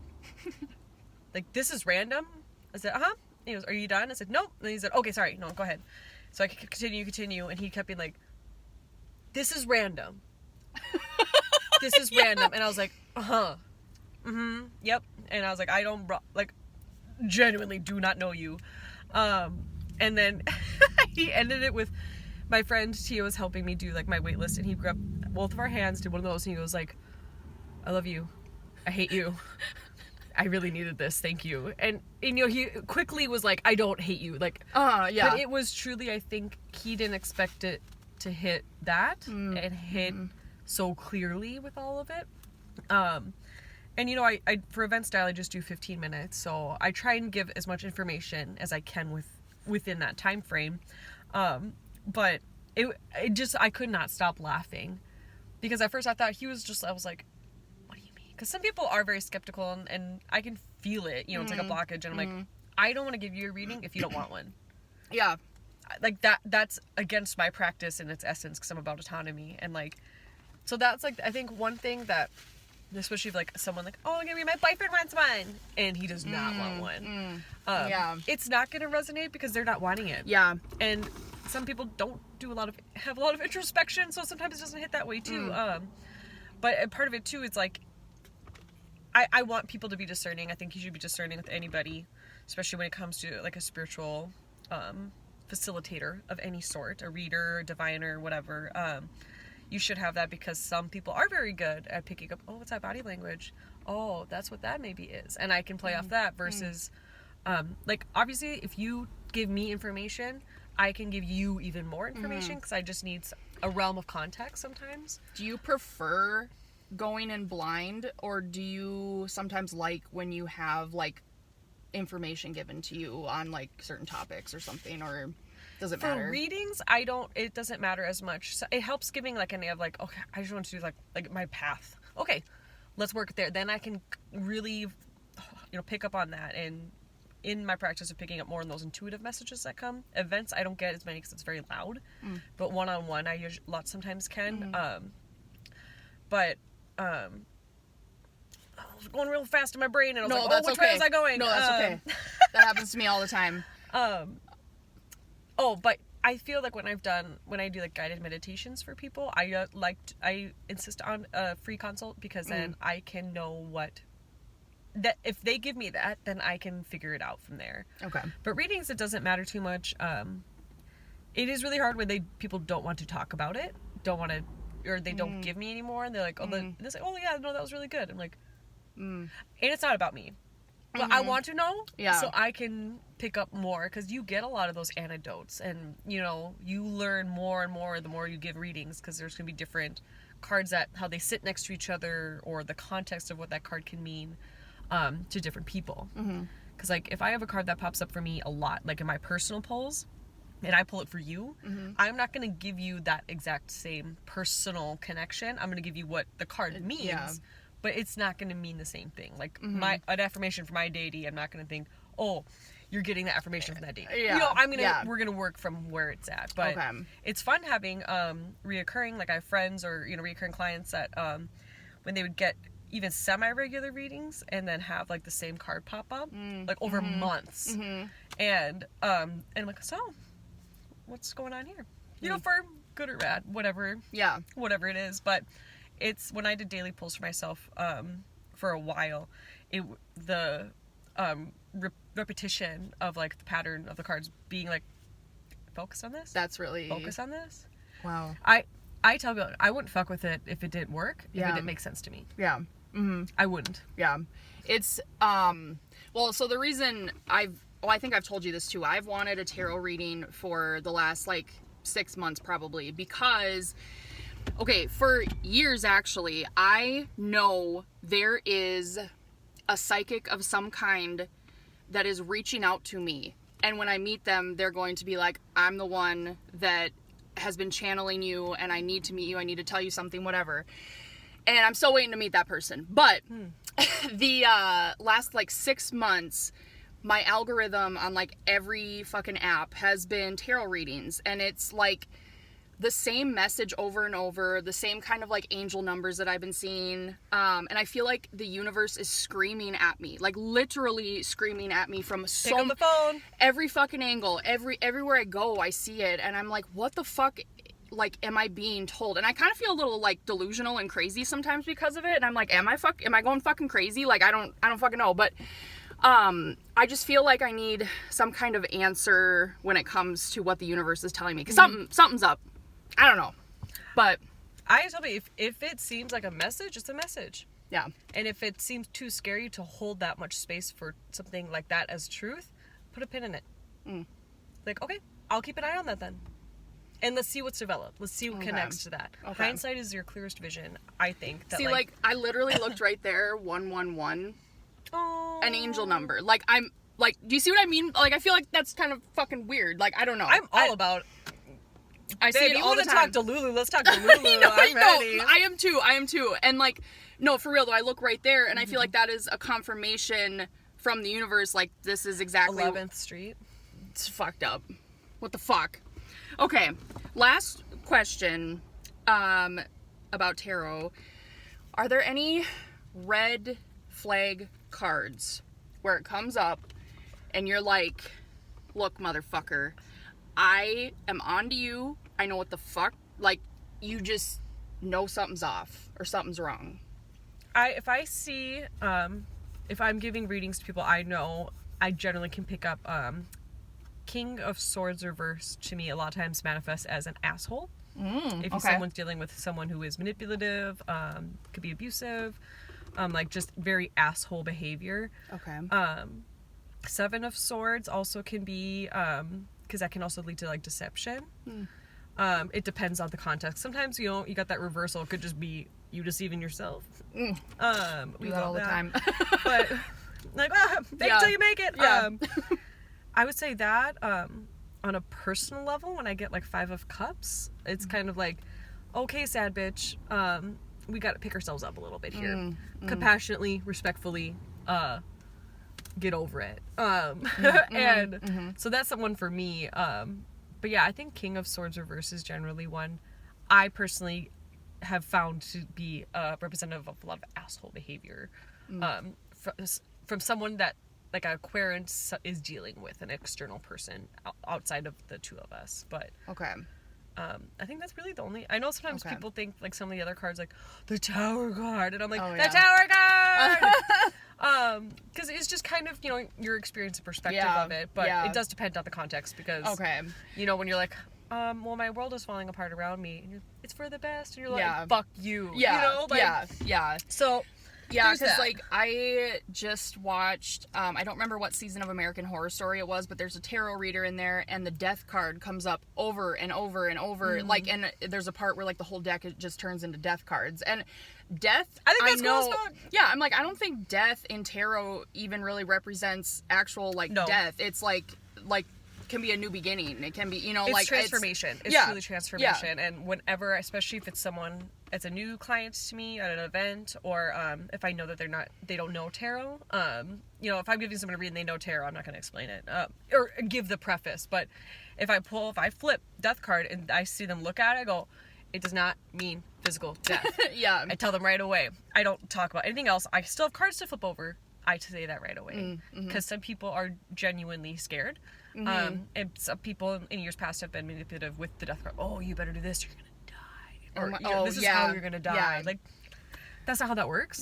Like, this is random? I said, uh-huh. He goes, are you done? I said, nope. And he said, okay, sorry, no, go ahead. So I could continue, and he kept being like, this is random. This is random. And I was like, uh-huh. Mm-hmm. Yep. And I was like, I don't, like, genuinely do not know you. And then he ended it with, my friend Tia was helping me do, like, my wait list, and he grabbed both of our hands, did one of those, and he goes like, I love you. I hate you. I really needed this. Thank you. And you know, he quickly was like, I don't hate you. Like, yeah. But it was truly, I think he didn't expect it to hit that and hit so clearly with all of it. And you know, I for event style, I just do 15 minutes. So I try and give as much information as I can within that time frame. But it just, I could not stop laughing, because at first I thought I was like, because some people are very skeptical, and I can feel it, you know, it's like a blockage, and I'm like, I don't want to give you a reading if you don't want one. Yeah. Like, that's against my practice in its essence, because I'm about autonomy, and like, so that's like, I think one thing that, especially if like someone like, oh, my boyfriend wants one, and he does not want one. Yeah. It's not going to resonate because they're not wanting it. Yeah. And some people don't have a lot of introspection, so sometimes it doesn't hit that way too. But part of it too, it's like, I want people to be discerning. I think you should be discerning with anybody, especially when it comes to like a spiritual facilitator of any sort, a reader, a diviner, whatever. You should have that, because some people are very good at picking up, oh, what's that body language? oh, that's what that maybe is. And I can play off that versus, like, obviously, if you give me information, I can give you even more information because I just need a realm of context sometimes. Do you prefer going in blind, or do you sometimes like when you have, like, information given to you on, like, certain topics or something, or does it matter? For readings, it doesn't matter as much. So it helps giving, like, an idea of, like, okay, I just want to do, like my path. Okay, let's work there. Then I can really, pick up on that. And in my practice of picking up more on those intuitive messages that come. Events, I don't get as many because it's very loud. But one-on-one, I sometimes can. I was going real fast in my brain, and I was like, which way was I going? No, that's okay. That happens to me all the time. But I feel like when I do like guided meditations for people, I insist on a free consult because then I can know that if they give me that, then I can figure it out from there. Okay. But readings, it doesn't matter too much. It is really hard when people don't want to talk about it, or they don't give me anymore, and they're like, they say, oh yeah, no, that was really good. I'm like, and it's not about me. But I want to know, so I can pick up more, because you get a lot of those anecdotes, and, you learn more and more the more you give readings, because there's going to be different cards how they sit next to each other, or the context of what that card can mean to different people. Because, like, if I have a card that pops up for me a lot, like in my personal pulls, and I pull it for you, I'm not going to give you that exact same personal connection. I'm going to give you what the card means. But it's not going to mean the same thing. Like, an affirmation for my deity, I'm not going to think, oh, you're getting that affirmation from that deity. Yeah. We're going to work from where it's at. But it's fun having reoccurring, like I have friends or, reoccurring clients that when they would get even semi-regular readings and then have, like, the same card pop up, like, over months. And I'm like, so, what's going on here? For good or bad, whatever it is. But it's when I did daily pulls for myself for a while, the repetition of, like, the pattern of the cards being like, focus on this. That's really focus on this. Wow. I tell people I wouldn't fuck with it if it didn't work. If it didn't make sense to me. Yeah. I wouldn't. Yeah. It's well, so the reason I think I've told you this too. I've wanted a tarot reading for the last, like, 6 months probably, because for years, actually, I know there is a psychic of some kind that is reaching out to me. And when I meet them, they're going to be like, I'm the one that has been channeling you, and I need to meet you. I need to tell you something, whatever. And I'm still waiting to meet that person. But the last, like, 6 months, my algorithm on, like, every fucking app has been tarot readings. And it's, like, the same message over and over, the same kind of, like, angel numbers that I've been seeing. And I feel like the universe is screaming at me, like, literally screaming at me from Pick up the phone. Every fucking angle, everywhere I go, I see it. And I'm like, what the fuck, like, am I being told? And I kind of feel a little, like, delusional and crazy sometimes because of it. And I'm like, am I going fucking crazy? Like, I don't fucking know. But I just feel like I need some kind of answer when it comes to what the universe is telling me, because something's up. I don't know, but I tell me, if it seems like a message, it's a message. Yeah. And if it seems too scary to hold that much space for something like that as truth, put a pin in it. Like, okay, I'll keep an eye on that then. And let's see what's developed. Let's see what connects to that. Okay. Hindsight is your clearest vision, I think. See, like, I literally looked right there, 111. Oh. An angel number. Like, I'm, like, do you see what I mean? Like, I feel like that's kind of fucking weird. Like, I don't know. I'm all about... I see it all the time. You want to talk to Lulu? Let's talk to Lulu. I'm ready. I am too. And, like, no, for real though, I look right there and I feel like that is a confirmation from the universe. Like, this is exactly 11th Street. It's fucked up. What the fuck? Okay, last question about tarot. Are there any red flag cards where it comes up and you're like, look, motherfucker, I am onto you. I know what the fuck. Like, you just know something's off or something's wrong. If I see, if I'm giving readings to people I know, I generally can pick up, King of Swords reverse to me a lot of times manifests as an asshole. If someone's dealing with someone who is manipulative, could be abusive, like just very asshole behavior. Okay. 7 of Swords also can be, because that can also lead to like deception. It depends on the context. Sometimes, you know, you got that reversal. It could just be you deceiving yourself. We We do that all the time. But like, fake till you make it. Yeah. I would say that on a personal level, when I get like 5 of Cups, it's kind of like, okay, sad bitch, we got to pick ourselves up a little bit here. Compassionately, respectfully, get over it. And so that's the one for me. But yeah, I think King of Swords reverse is generally one I personally have found to be representative of a lot of asshole behavior from someone that, like, an Aquarius is dealing with, an external person outside of the two of us. But Okay. I think that's really the only... I know sometimes Okay. people think, like, some of the other cards, like, the Tower card, and I'm like, Oh, the yeah. Tower card! Because it's just kind of, you know, your experience and perspective Yeah, of it, but yeah. it does depend on the context, because, Okay. you know, when you're like, well, my world is falling apart around me, and it's for the best, and you're like, Yeah. fuck you. Yeah. You know? Like, Yeah. So... Yeah, There's because, that. like, I just watched, I don't remember what season of American Horror Story it was, but there's a tarot reader in there, and the death card comes up over and over and over. Like, and there's a part where, like, the whole deck it just turns into death cards. And death, I think that's know, cool as fuck. Yeah, I'm like, I don't think death in tarot even really represents actual, like, No. death. It's, like, can be a new beginning. It can be, you know, It's like... transformation. It's yeah. truly transformation. And whenever, especially if it's someone, it's a new client to me at an event, or if I know that they don't know tarot, you know, if I'm giving someone a reading, they know tarot, I'm not going to explain it, or give the preface. But if I flip death card and I see them look at it, I go, it does not mean physical death. Yeah. I tell them right away. I don't talk about anything else. I still have cards to flip over. I say that right away, because some people are genuinely scared. And some people in years past have been manipulative with the death card. Oh, you better do this, you're gonna die, or you know, this is how you're gonna die. Yeah. Like, that's not how that works.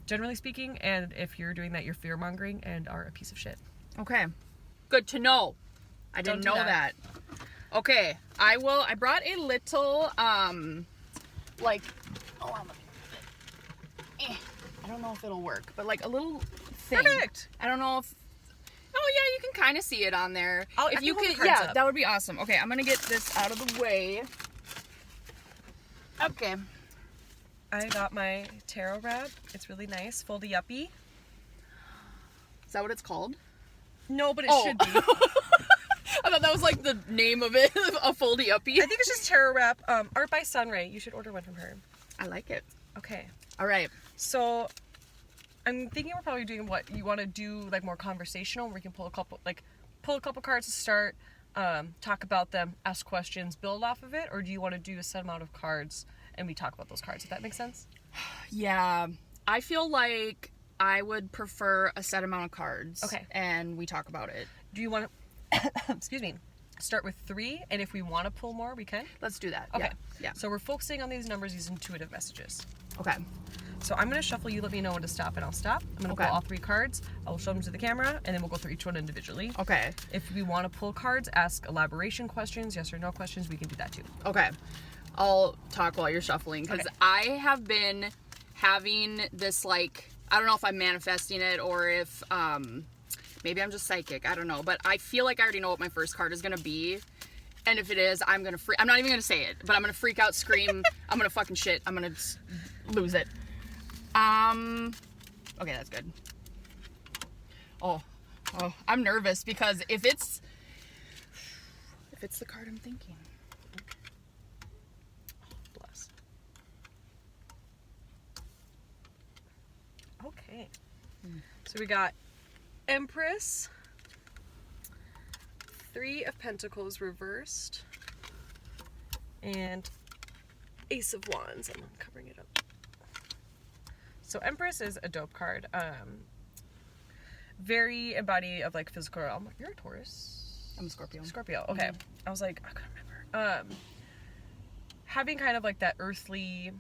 Generally speaking, and if you're doing that, you're fear mongering and are a piece of shit. Okay. Good to know. I didn't Don't do know that. Okay. I brought a little, like, hold on, let me move it. I don't know if it'll work, but like a little thing. Perfect. I don't know if... Oh, yeah, you can kind of see it on there. I If you can hold could, the cards yeah, up. that would be awesome. Okay, I'm going to get this out of the way. Okay. I got my tarot wrap. It's really nice. Foldy uppy. Is that what it's called? No, but it Oh. should be. I thought that was like the name of it, a foldy uppy. I think it's just tarot wrap. Art by Sunray. You should order one from her. I like it. Okay. All right. So, I'm thinking we're probably doing what you want to do, like more conversational, where we can pull a couple cards to start, talk about them, ask questions, build off of it, or do you want to do a set amount of cards and we talk about those cards? If that makes sense. Yeah, I feel like I would prefer a set amount of cards. Okay. And we talk about it. Do you want to, excuse me, start with 3, and if we want to pull more, we can? Let's do that. Okay. Yeah. So we're focusing on these numbers, these intuitive messages. Okay. So I'm going to shuffle, you let me know when to stop, and I'll stop. I'm going to Okay. pull all 3 cards. I'll show them to the camera, and then we'll go through each one individually. Okay. If we want to pull cards, ask elaboration questions, yes or no questions, we can do that too. Okay. I'll talk while you're shuffling, because Okay. I have been having this, like, I don't know if I'm manifesting it or if maybe I'm just psychic. I don't know. But I feel like I already know what my first card is going to be. And if it is, I'm going to I'm not even going to say it, but I'm going to freak out, scream. I'm going to fucking shit. I'm going to lose it. Okay, that's good. Oh, I'm nervous because if it's the card I'm thinking. Bless. Okay. So we got Empress, 3 of Pentacles reversed, and Ace of Wands. I'm covering it up. So Empress is a dope card. Very embody of like physical realm. You're a Taurus. I'm a Scorpio. Scorpio. Okay. I was like, I couldn't remember. Having kind of like that earthly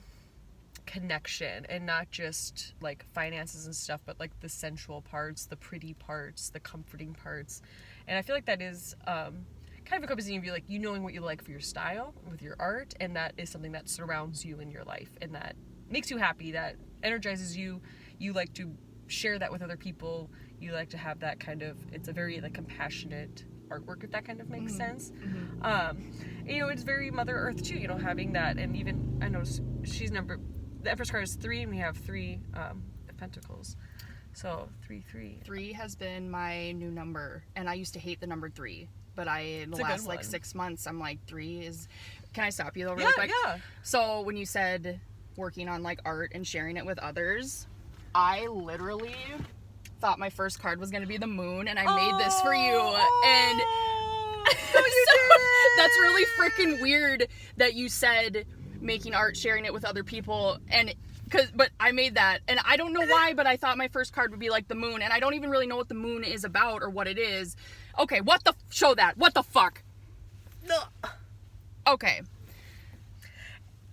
connection, and not just like finances and stuff, but like the sensual parts, the pretty parts, the comforting parts. And I feel like that is kind of encompassing of you, like, you knowing what you like for your style with your art, and that is something that surrounds you in your life and that makes you happy, that energizes you. You like to share that with other people. You like to have that kind of, it's a very like compassionate artwork, if that kind of makes sense. You know, it's very Mother Earth too, you know, having that. And even I noticed the Empress card is 3, and we have 3 of Pentacles. So 3. 3 has been my new number, and I used to hate the number 3, but in the last like 6 months, I'm like 3 is. Can I stop you though, really quick? Yeah. So when you said working on like art and sharing it with others, I literally thought my first card was gonna be the moon, and I made this for you, and no, you didn't. That's really freaking weird that you said making art, sharing it with other people, but I made that, and I don't know why, but I thought my first card would be like the moon, and I don't even really know what the moon is about or what it is. Okay, show that. What the fuck? No. Okay.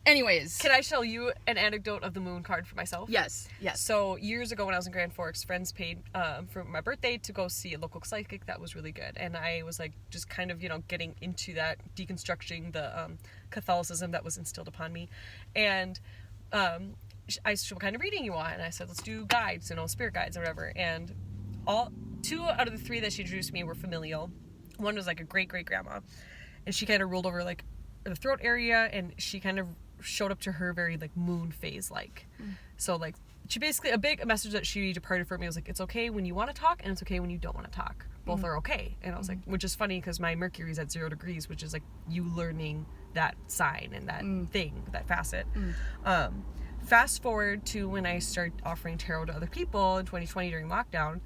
Anyways. Can I tell you an anecdote of the moon card for myself? Yes. So years ago when I was in Grand Forks, friends paid for my birthday to go see a local psychic that was really good. And I was like just kind of, you know, getting into that, deconstructing the Catholicism that was instilled upon me. And I said, what kind of reading you want? And I said, let's do guides, you know, spirit guides or whatever. And 2 out of the 3 that she introduced me were familial. One was like a great-great-grandma. And she kind of ruled over like the throat area, and she kind of showed up to her very like moon phase like. So like she basically, a big message that she departed for me was like, it's okay when you want to talk, and it's okay when you don't want to talk. Both are okay. And I was like, which is funny because my Mercury's at 0 degrees, which is like you learning that sign and that thing, that facet. Fast forward to when I started offering tarot to other people in 2020 during lockdown.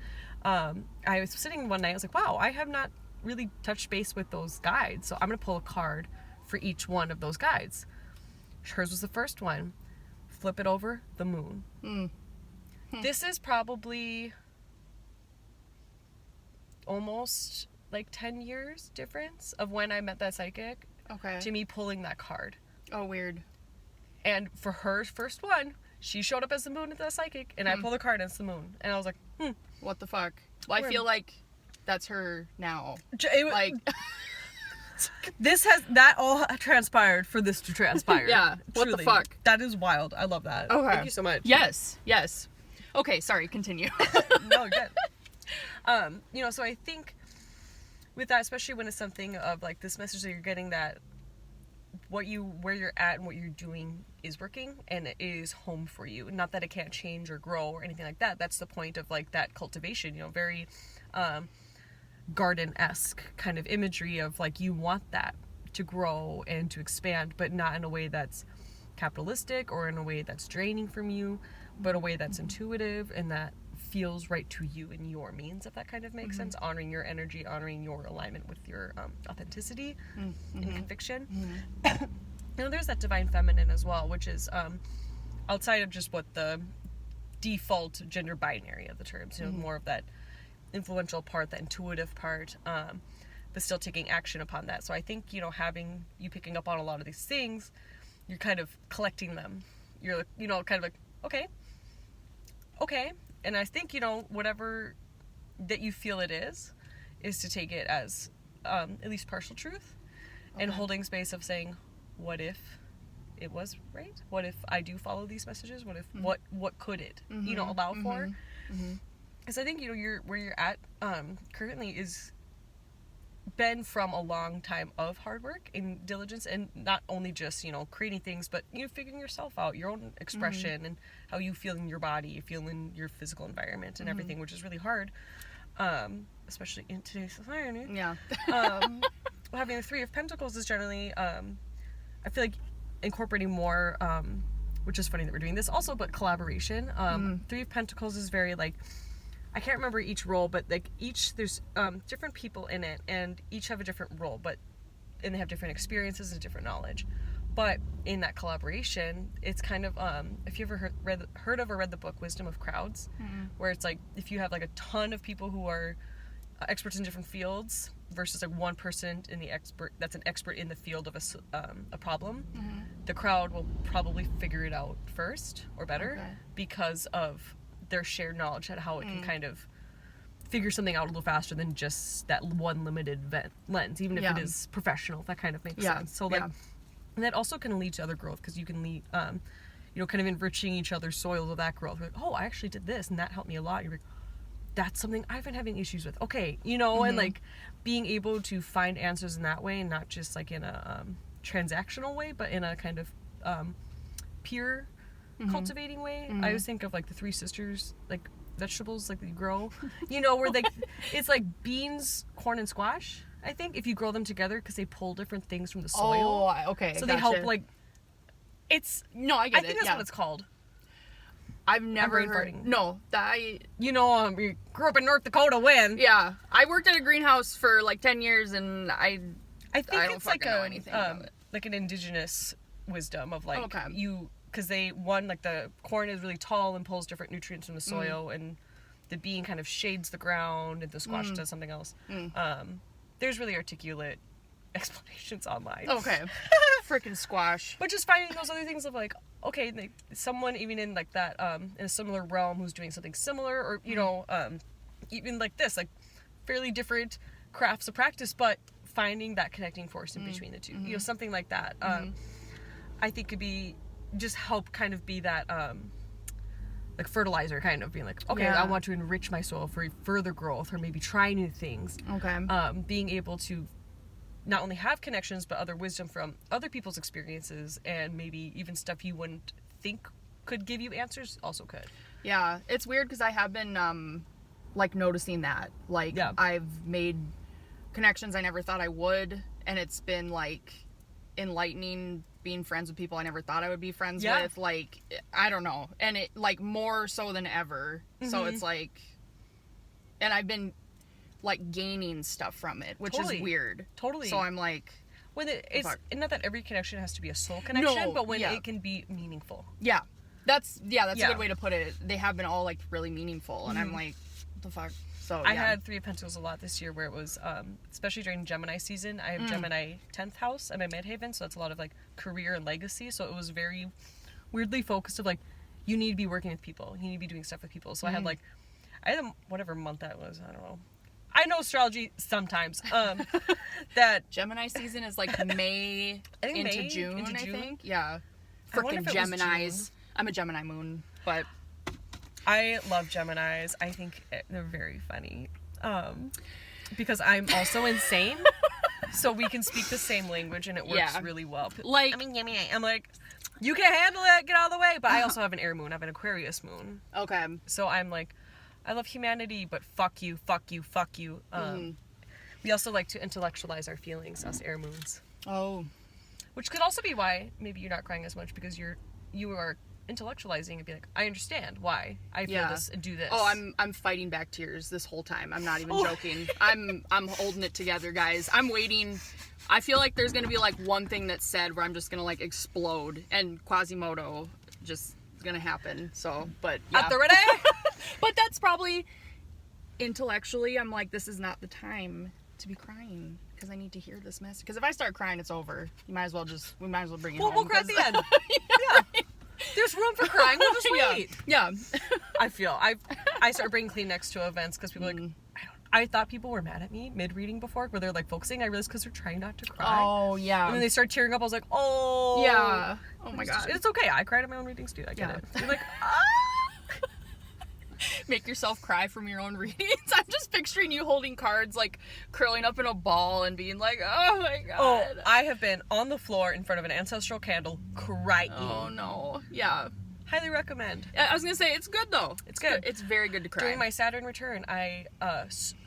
I was sitting one night, I was like, wow, I have not really touched base with those guides, so I'm gonna pull a card for each one of those guides. Hers was the first one. Flip it over, the moon. This is probably almost like 10 years difference of when I met that psychic to me pulling that card. Oh, weird. And for her first one, she showed up as the moon at the psychic, and I pulled the card and it's the moon. And I was like, What the fuck? Well, I feel like that's her now. Like... that all transpired for this to transpire. Yeah. What Truly. The fuck? That is wild. I love that. Okay. Thank you so much. Yes. Okay, sorry, continue. No, good. You know, so I think with that, especially when it's something of like this message that you're getting, that where you're at and what you're doing is working and it is home for you. Not that it can't change or grow or anything like that. That's the point of like that cultivation, you know, very garden-esque kind of imagery of like you want that to grow and to expand, but not in a way that's capitalistic or in a way that's draining from you, but a way that's intuitive and that feels right to you and your means, if that kind of makes sense. Honoring your energy, honoring your alignment with your authenticity and conviction. You know, there's that divine feminine as well, which is outside of just what the default gender binary of the terms, you know, more of that influential part, the intuitive part, but still taking action upon that. So I think, you know, having you picking up on a lot of these things, you're kind of collecting them. You're, you know, kind of like, okay. And I think, you know, whatever that you feel it is to take it as at least partial truth, and holding space of saying, what if it was right? What if I do follow these messages? What if, what could it, you know, allow for? Because I think, you know, where you're at currently is been from a long time of hard work and diligence, and not only just, you know, creating things, but, you know, figuring yourself out, your own expression, and how you feel in your body, you feel in your physical environment and everything, which is really hard, especially in today's society. Yeah. Having the 3 of Pentacles is generally, I feel like incorporating more, which is funny that we're doing this also, but collaboration. 3 of Pentacles is very like, I can't remember each role, but like there's different people in it, and each have a different role, and they have different experiences and different knowledge. But in that collaboration, it's kind of, if you ever heard of or read the book Wisdom of Crowds, where it's like, if you have like a ton of people who are experts in different fields versus like one person that's an expert in the field of a problem, the crowd will probably figure it out first or better because of their shared knowledge and how it can kind of figure something out a little faster than just that one limited lens, even if it is professional, if that kind of makes sense. So like, and that also can lead to other growth, because you can lead, kind of enriching each other's soils with that growth. We're like, oh, I actually did this and that helped me a lot. You're like, that's something I've been having issues with. Okay, and like being able to find answers in that way, and not just like in a transactional way, but in a kind of peer cultivating way. I always think of like the Three Sisters, like vegetables like that you grow, where like it's like beans, corn, and squash. I think if you grow them together, because they pull different things from the soil. Oh, okay. So they help like. It's no, I get it. I think that's what it's called. I've never heard. No, you grew up in North Dakota when. Yeah, I worked at a greenhouse for like 10 years, and I think it's like like an indigenous wisdom of like because like the corn is really tall and pulls different nutrients from the soil, and the bean kind of shades the ground, and the squash does something else. There's really articulate explanations online. Okay. Freaking squash. But just finding those other things of like, okay, like someone even in like that in a similar realm who's doing something similar, or even like this, like fairly different crafts of practice, but finding that connecting force in between the two, something like that. I think could be just help kind of be that like fertilizer, kind of being like, okay, I want to enrich my soil for further growth, or maybe try new things. Okay. Being able to not only have connections, but other wisdom from other people's experiences, and maybe even stuff you wouldn't think could give you answers also could. Yeah, it's weird because I have been like noticing that. Like I've made connections I never thought I would, and it's been like enlightening being friends with people I never thought I would be friends with. Like, I don't know. And it like more so than ever. So it's like, and I've been like gaining stuff from it, which is weird. Totally. So I'm like, when it's not that every connection has to be a soul connection, but when it can be meaningful. Yeah, that's a good way to put it. They have been all like really meaningful, and I'm like, what the fuck. So I had Three of Pentacles a lot this year, where it was especially during Gemini season. I have Gemini 10th house at my midhaven, so it's a lot of like career and legacy. So it was very weirdly focused of like, you need to be working with people, you need to be doing stuff with people. So I had whatever month that was, I don't know. I know astrology sometimes. That Gemini season is like May into June, I think. Yeah. Frickin' Geminis. I'm a Gemini moon, but I love Geminis. I think they're very funny. Because I'm also insane. So we can speak the same language, and it works really well. Like, I'm like, you can handle it, get out of the way. But I also have an air moon. I have an Aquarius moon. Okay. So I'm like, I love humanity, but fuck you, fuck you, fuck you. We also like to intellectualize our feelings, us air moons. Oh. Which could also be why maybe you're not crying as much, because you are intellectualizing and be like, I understand why I feel this and do this. Oh, I'm fighting back tears this whole time. I'm not even joking. I'm holding it together, guys. I'm waiting. I feel like there's gonna be like one thing that's said where I'm just gonna like explode, and Quasimodo just gonna happen. So, but yeah. But that's probably intellectually, I'm like, this is not the time to be crying, because I need to hear this message. Because if I start crying, it's over. We might as well bring it home. We'll cry at the end. Yeah. There's room for crying. We'll just wait. Yeah. I feel I start bringing Kleenex to events because people are like, I thought people were mad at me mid-reading before, where they're like focusing. I realized because they're trying not to cry. Oh, yeah. And then they start tearing up. I was like, oh. Yeah. Oh my God. It's okay. I cried at my own readings too. I get it. You're like, Make yourself cry from your own readings. I'm just picturing you holding cards, like curling up in a ball and being like, oh my God. Oh, I have been on the floor in front of an ancestral candle crying. Oh no. Yeah. Highly recommend. I was gonna say, it's good though. It's good. It's very good to cry. During my Saturn return, I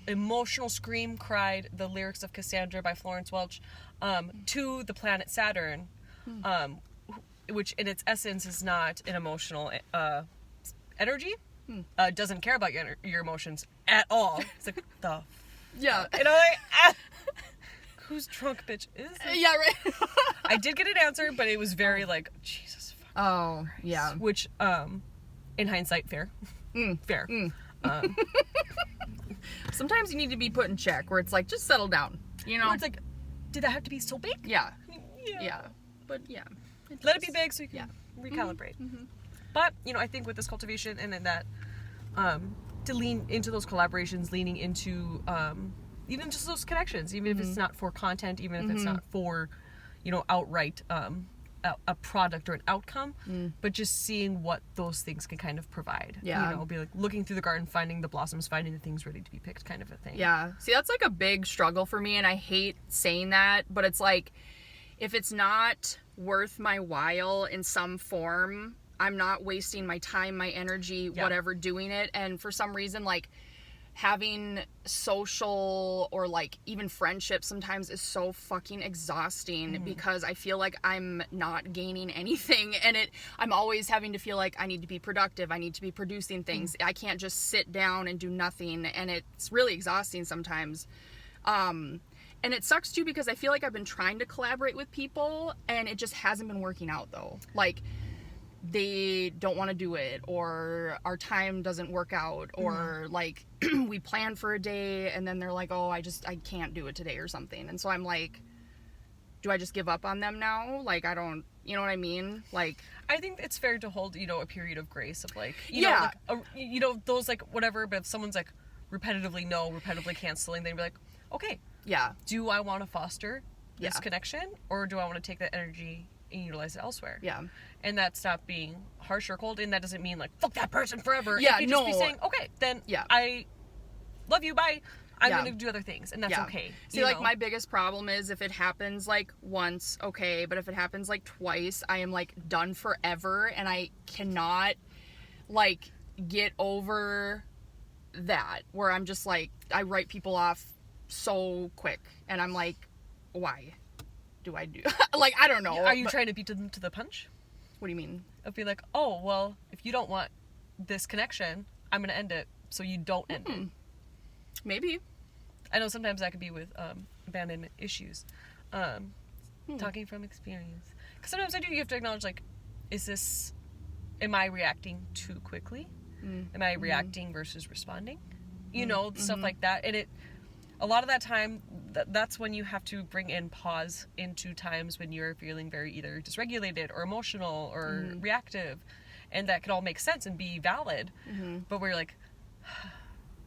emotional scream cried the lyrics of Cassandra by Florence Welch to the planet Saturn, which in its essence is not an emotional energy. Doesn't care about your emotions at all. It's like, the yeah. And I'm like, whose drunk bitch is this? Yeah, right. I did get an answer, but it was very like, Jesus fucking Christ. Yeah. Which, in hindsight, fair. Fair. Sometimes you need to be put in check, where it's like, just settle down, you know? Where it's like, did that have to be so big? Yeah. But yeah. Let it be big so you can recalibrate. But, I think with this cultivation and then that, to lean into those collaborations, leaning into, even just those connections, even if it's not for content, even if it's not for, outright, a product or an outcome, but just seeing what those things can kind of provide. Yeah. You know, be like looking through the garden, finding the blossoms, finding the things ready to be picked, kind of a thing. Yeah. See, that's like a big struggle for me, and I hate saying that, but it's like, if it's not worth my while in some form, I'm not wasting my time, my energy, whatever, doing it. And for some reason, like, having social or like even friendships sometimes is so fucking exhausting because I feel like I'm not gaining anything, and I'm always having to feel like I need to be productive, I need to be producing things. I can't just sit down and do nothing, and it's really exhausting sometimes. And it sucks too because I feel like I've been trying to collaborate with people and it just hasn't been working out though. Like, they don't want to do it, or our time doesn't work out, or like we plan for a day and then they're like, oh, I can't do it today or something. And so I'm like, do I just give up on them now? Like, I don't, you know what I mean? Like, I think it's fair to hold, you know, a period of grace of like, you Yeah. know, like, you know, those like whatever, but if someone's like repetitively canceling, then you'd be like, okay, yeah, do I want to foster this Yeah. connection, or do I want to take that energy and utilize it elsewhere? yeah, And that's not being harsh or cold, and that doesn't mean like fuck that person forever. Yeah, It could just be no. saying, okay, then Yeah. I love you, bye. I'm Yeah. gonna do other things, and that's yeah. okay. See, you like, know? my biggest problem is if it happens like once, okay, but if it happens like twice, I am like done forever, and I cannot like get over that, where I'm just like, I write people off so quick, and I'm like, why do I do like, I don't know. Are you but- trying to beat them to the punch? What do you mean? Of be like, oh well, if you don't want this connection, I'm gonna end it, so you don't end it. Maybe. I know sometimes that could be with abandonment issues. Talking from experience, because sometimes I do. You have to acknowledge, like, am I reacting too quickly? Am I reacting versus responding? You know, stuff like that. And a lot of that time, that's when you have to bring in pause into times when you're feeling very either dysregulated or emotional or reactive, and that could all make sense and be valid. But we're like,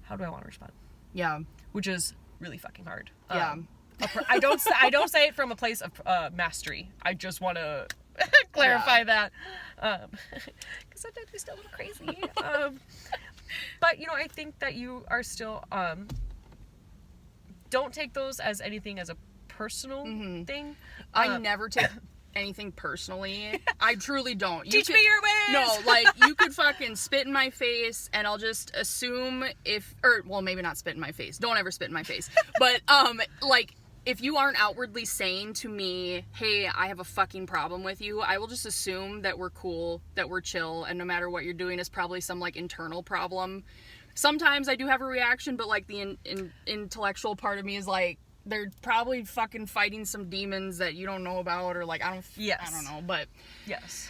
how do I want to respond? Yeah. Which is really fucking hard. Yeah. I don't say it from a place of mastery. I just want to clarify that, because sometimes we still a little crazy. But you know, I think that you are still don't take those as anything as a personal thing. I never take anything personally. I truly don't. You Teach me your ways. No, like, you could fucking spit in my face and I'll just assume well, maybe not spit in my face. Don't ever spit in my face. But, like, if you aren't outwardly saying to me, hey, I have a fucking problem with you, I will just assume that we're cool, that we're chill, and no matter what you're doing is probably some, like, internal problem. Sometimes I do have a reaction, but, like, the intellectual part of me is like, they're probably fucking fighting some demons that you don't know about, or like, I don't know, but Yes.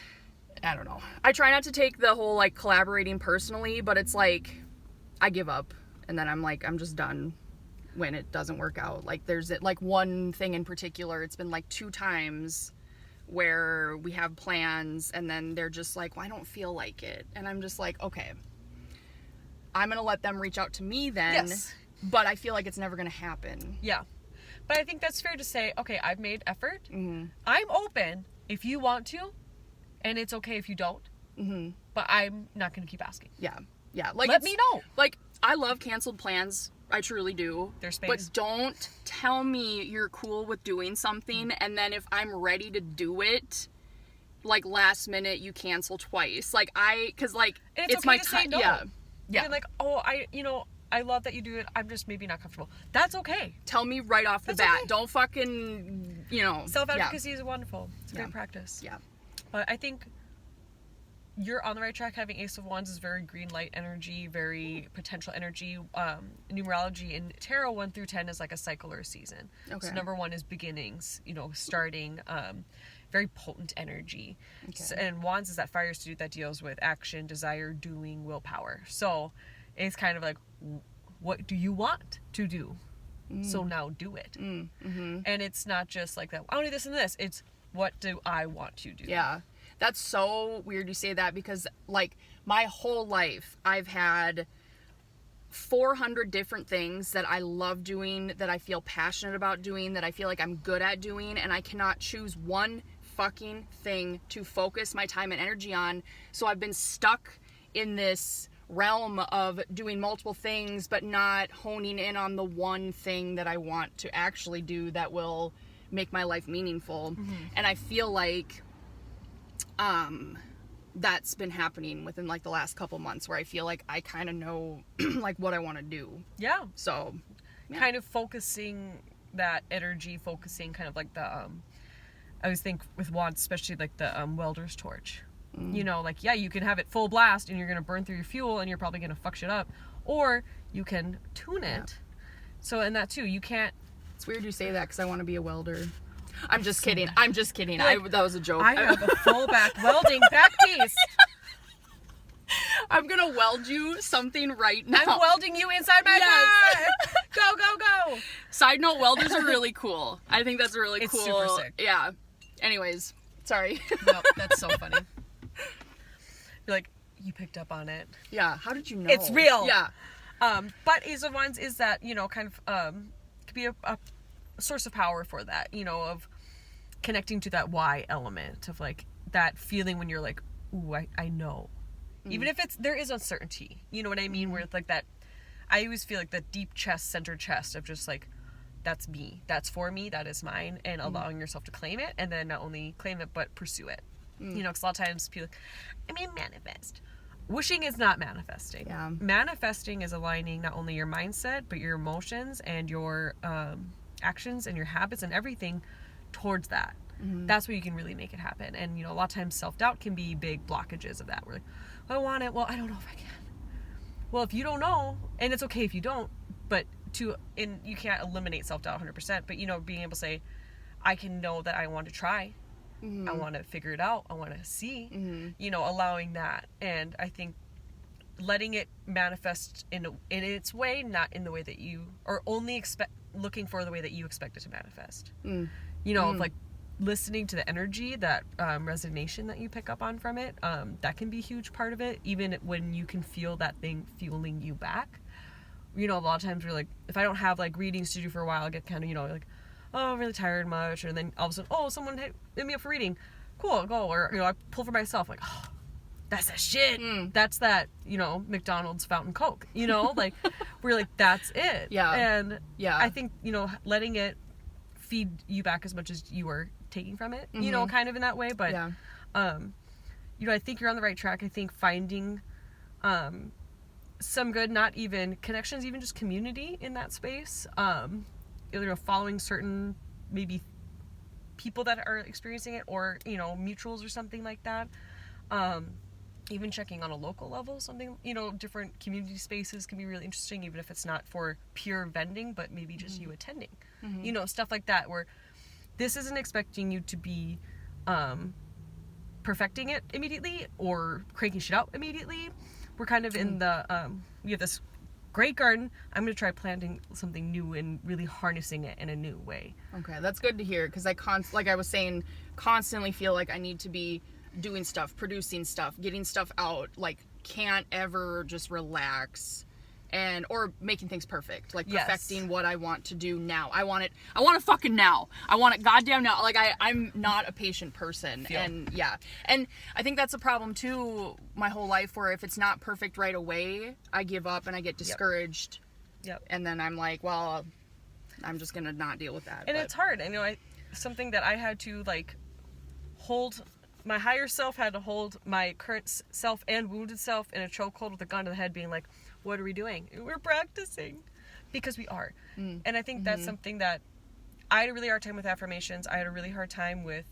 I don't know. I try not to take the whole like collaborating personally, but it's like, I give up, and then I'm like, I'm just done when it doesn't work out. Like, there's like one thing in particular, it's been like 2 times where we have plans and then they're just like, well, I don't feel like it. And I'm just like, okay, I'm gonna let them reach out to me then. Yes. But I feel like it's never gonna happen. Yeah. But I think that's fair to say, okay, I've made effort. Mm-hmm. I'm open if you want to, and it's okay if you don't. Mm-hmm. But I'm not going to keep asking. Yeah. Like, Let me know. Like, I love canceled plans. I truly do. There's space. But don't tell me you're cool with doing something, and then if I'm ready to do it, like, last minute you cancel twice. Like, because like, And it's okay my to say time. no. Yeah. You're like, oh, I love that you do it. I'm just maybe not comfortable. That's okay. Tell me right off the That's bat. okay. Don't fucking, Self-advocacy is wonderful. It's a great practice. Yeah. But I think you're on the right track. Having Ace of Wands is very green light energy, very potential energy. Numerology in tarot 1 through 10 is like a cycle or a season. Okay. So number 1 is beginnings, starting, very potent energy. Okay. So, and Wands is that fire institute that deals with action, desire, doing, willpower. So it's kind of like, what do you want to do? So now do it. Mm-hmm. And it's not just like that, I want to do this and this. It's, what do I want to do? Yeah. That's so weird you say that, because like my whole life I've had 400 different things that I love doing, that I feel passionate about doing, that I feel like I'm good at doing, and I cannot choose one fucking thing to focus my time and energy on. So I've been stuck in this realm of doing multiple things, but not honing in on the one thing that I want to actually do that will make my life meaningful. And I feel like that's been happening within like the last couple months, where I feel like I kind of know like what I want to do. Yeah. So kind of focusing that energy, focusing kind of like the I always think with wands, especially like the welder's torch. You know, like, yeah, you can have it full blast and you're gonna burn through your fuel and you're probably gonna fuck shit up, or you can tune it. So in that too, you can't. It's weird you say that, because I want to be a welder. I'm just kidding. I'm just kidding. Like, that was a joke. I have a full back welding back piece. I'm gonna weld you something right now. I'm welding you inside my car. Go, go, go. Side note, welders are really cool. I think that's really It's cool. super sick. Yeah. Anyways, sorry. No, that's so funny. You're like, you picked up on it. Yeah. How did you know? It's real. Yeah. But Ace of Wands is that, you know, kind of could be a source of power for that, you know, of connecting to that why element of like that feeling when you're like, ooh, I know. Even if there is uncertainty, you know what I mean? Where it's like that, I always feel like that deep chest, center chest of just like, that's me, that's for me, that is mine, and allowing yourself to claim it, and then not only claim it, but pursue it. You know, because a lot of times people, manifest. Wishing is not manifesting. Yeah. Manifesting is aligning not only your mindset, but your emotions and your actions and your habits and everything towards that. That's where you can really make it happen. And, you know, a lot of times self-doubt can be big blockages of that. We're like, I want it. Well, I don't know if I can. Well, if you don't know, and it's okay if you don't, but you can't eliminate self-doubt 100%, but, you know, being able to say, I can know that I want to try. I want to figure it out. I want to see, you know, allowing that. And I think letting it manifest in its way, not in the way that you, or only looking for the way that you expect it to manifest. You know, like listening to the energy, that resonation that you pick up on from it, that can be a huge part of it, even when you can feel that thing fueling you back. You know, a lot of times we're like, if I don't have like readings to do for a while, I get kind of, you know, like, oh, I'm really tired much, and then all of a sudden, oh, someone hit me up for reading, cool, I'll go. Or, you know, I pull for myself, like, oh, that's that shit. That's that, you know, McDonald's fountain Coke, you know, like, we're like, that's it. Yeah. And I think, you know, letting it feed you back as much as you are taking from it, you know, kind of in that way. But you know, I think you're on the right track. I think finding some good, not even connections, even just community in that space, you know, following certain maybe people that are experiencing it, or, you know, mutuals or something like that, even checking on a local level, something, you know, different community spaces can be really interesting, even if it's not for pure vending, but maybe just you attending, you know, stuff like that, where this isn't expecting you to be perfecting it immediately or cranking shit out immediately. We're kind of in the we have this great garden. I'm going to try planting something new and really harnessing it in a new way. Okay, that's good to hear, because like I was saying, constantly feel like I need to be doing stuff, producing stuff, getting stuff out, like can't ever just relax or making things perfect, like perfecting what I want to do now. I want it fucking now. I want it goddamn now. Like I'm not a patient person. And I think that's a problem too my whole life, where if it's not perfect right away, I give up and I get discouraged. And then I'm like, well, I'm just gonna not deal with that. And it's hard. And, you know, something that I had to like hold, my higher self had to hold my current self and wounded self in a chokehold with a gun to the head, being like, what are we doing? We're practicing, because we are. And I think that's something that I had a really hard time with affirmations. I had a really hard time with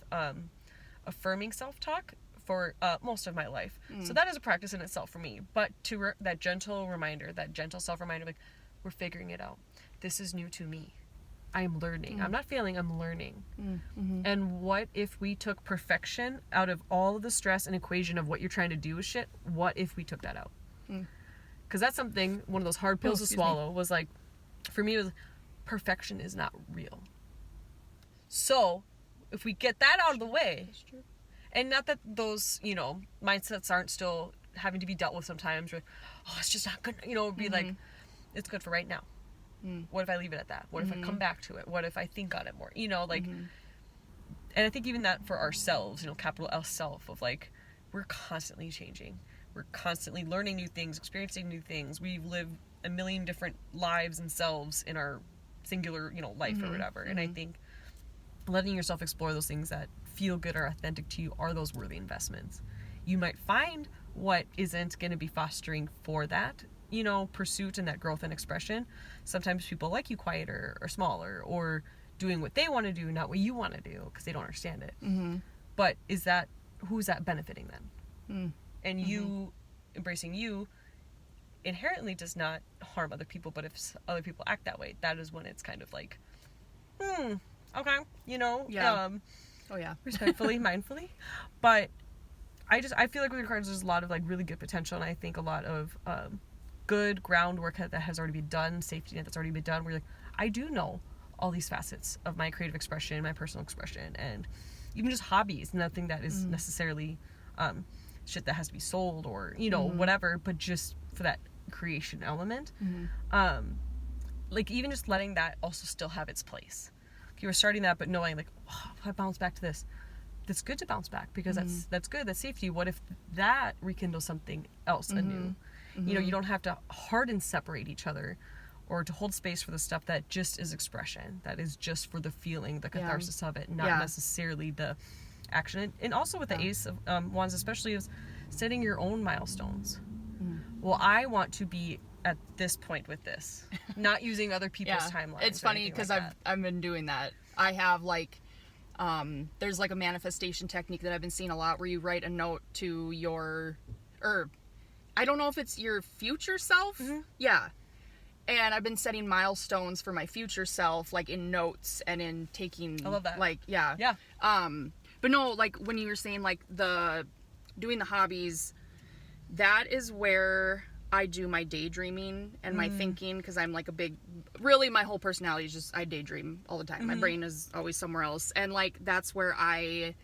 affirming self-talk for most of my life. So that is a practice in itself for me. But to that gentle reminder, that gentle self-reminder, like, we're figuring it out. This is new to me. I'm learning. I'm not failing, I'm learning. And what if we took perfection out of all of the stress and equation of what you're trying to do with shit? What if we took that out? Because that's something, one of those hard pills to swallow, was like, for me, it was perfection is not real. So if we get that out of the way, and not that those, you know, mindsets aren't still having to be dealt with sometimes, or, oh, it's just not good, you know, it'd be like, it's good for right now. What if I leave it at that? What if I come back to it? What if I think on it more? You know, like, And I think even that for ourselves, you know, capital S self, of like, we're constantly changing. We're constantly learning new things, experiencing new things. We've lived a million different lives and selves in our singular, you know, life or whatever. And I think letting yourself explore those things that feel good or authentic to you are those worthy investments. You might find what isn't going to be fostering for that, you know, pursuit and that growth and expression. Sometimes people like you quieter or smaller or doing what they want to do, not what you want to do, because they don't understand it. But who's that benefiting then? And you embracing you inherently does not harm other people, but if other people act that way, that is when it's kind of like, okay, you know, respectfully, mindfully. But I feel like with your cards, there's a lot of like really good potential, and I think a lot of good groundwork that has already been done, safety net that's already been done, where you're like, I do know all these facets of my creative expression, my personal expression, and even just hobbies, nothing that is necessarily shit that has to be sold or, you know, whatever, but just for that creation element. Like even just letting that also still have its place. You were starting that, but knowing like, oh, if I bounce back to this, that's good to bounce back, because that's good, that's safety. What if that rekindles something else anew? You know, you don't have to hard and separate each other, or to hold space for the stuff that just is expression, that is just for the feeling, the catharsis of it, not necessarily the action. And also with the Ace of Wands especially, is setting your own milestones. Well, I want to be at this point with this, not using other people's timelines. It's funny because I've been doing that. I have like there's like a manifestation technique that I've been seeing a lot, where you write a note to your, or I don't know if it's your future self. And I've been setting milestones for my future self, like in notes and in taking. I love that. Like but no, like when you were saying like doing the hobbies, that is where I do my daydreaming and my thinking, because I'm like really my whole personality is just, I daydream all the time. My brain is always somewhere else, and like that's where I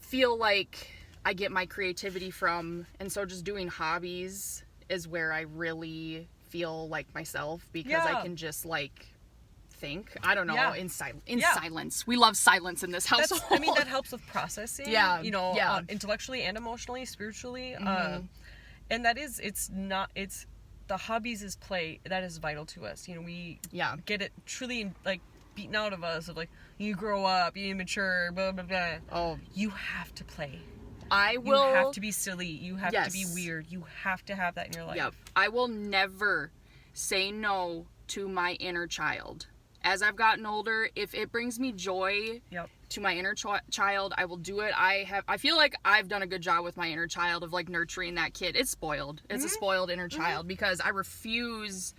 feel like I get my creativity from. And so just doing hobbies is where I really feel like myself, because I can just like think, I don't know, in silence. We love silence in this household. I mean, that helps with processing, you know, intellectually and emotionally, spiritually. And that is, it's the hobbies is play, that is vital to us. You know, we get it truly like beaten out of us of like, you grow up, you mature, blah, blah, blah. Oh, you have to play. You have to be silly. You have to be weird. You have to have that in your life. Yep. I will never say no to my inner child. As I've gotten older, if it brings me joy to my inner child, I will do it. I feel like I've done a good job with my inner child of like nurturing that kid. It's spoiled. It's a spoiled inner child, because I refuse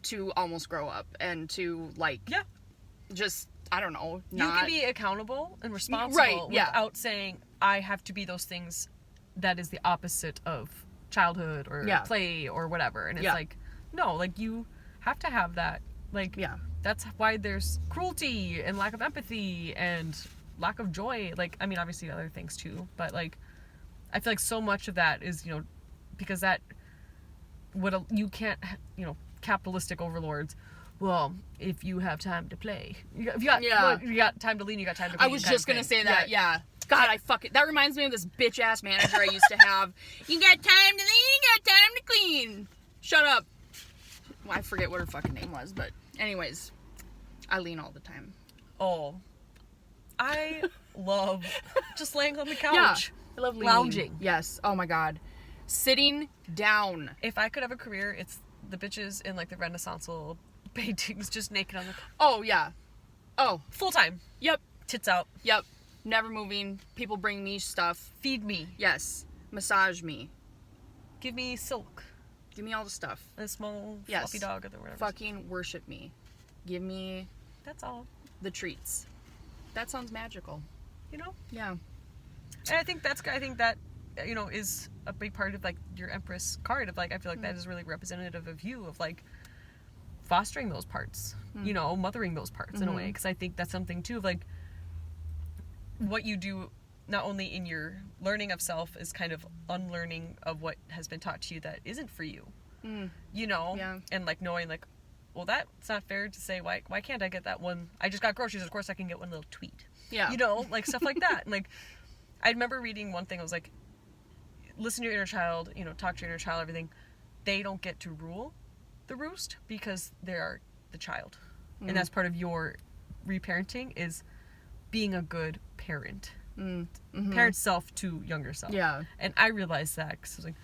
to almost grow up and to like just, I don't know. You can be accountable and responsible without saying, I have to be those things that is the opposite of childhood or play or whatever. And it's like, no, like you have to have that. Like, that's why there's cruelty and lack of empathy and lack of joy. Like, I mean, obviously other things too, but like, I feel like so much of that is, you know, because that, you can't, you know, capitalistic overlords. Well, if you have time to play, you got time to lean, you got time to clean. I was just gonna say that, God, that reminds me of this bitch ass manager I used to have. You got time to lean, you got time to clean. Shut up. Well, I forget what her fucking name was, but anyways, I lean all the time. Oh, I love just laying on the couch. I love leaning. Lounging. Yes. Oh my God. Sitting down. If I could have a career, it's the bitches in like the Renaissanceal paintings, just naked on the. Oh yeah. Oh. Full time. Yep. Tits out. Yep. Never moving. People bring me stuff. Feed me. Yes. Massage me. Give me silk. Give me all the stuff. A small fluffy dog or whatever. Fucking worship me. Give me. That's all. The treats. That sounds magical. You know? Yeah. And I think that, you know, is a big part of like your Empress card of like, I feel like that is really representative of you, of like fostering those parts, you know, mothering those parts in a way. Because I think that's something too of like what you do not only in your learning of self is kind of unlearning of what has been taught to you that isn't for you, you know, and like knowing like, well, that's not fair to say. Why can't I get that one? I just got groceries. Of course, I can get one little tweet. Yeah. You know, like stuff like that. And like, I remember reading one thing. I was like, listen to your inner child. You know, talk to your inner child. Everything. They don't get to rule the roost because they are the child, and that's part of your reparenting is being a good parent. Parent self to younger self. Yeah. And I realized that because I was like,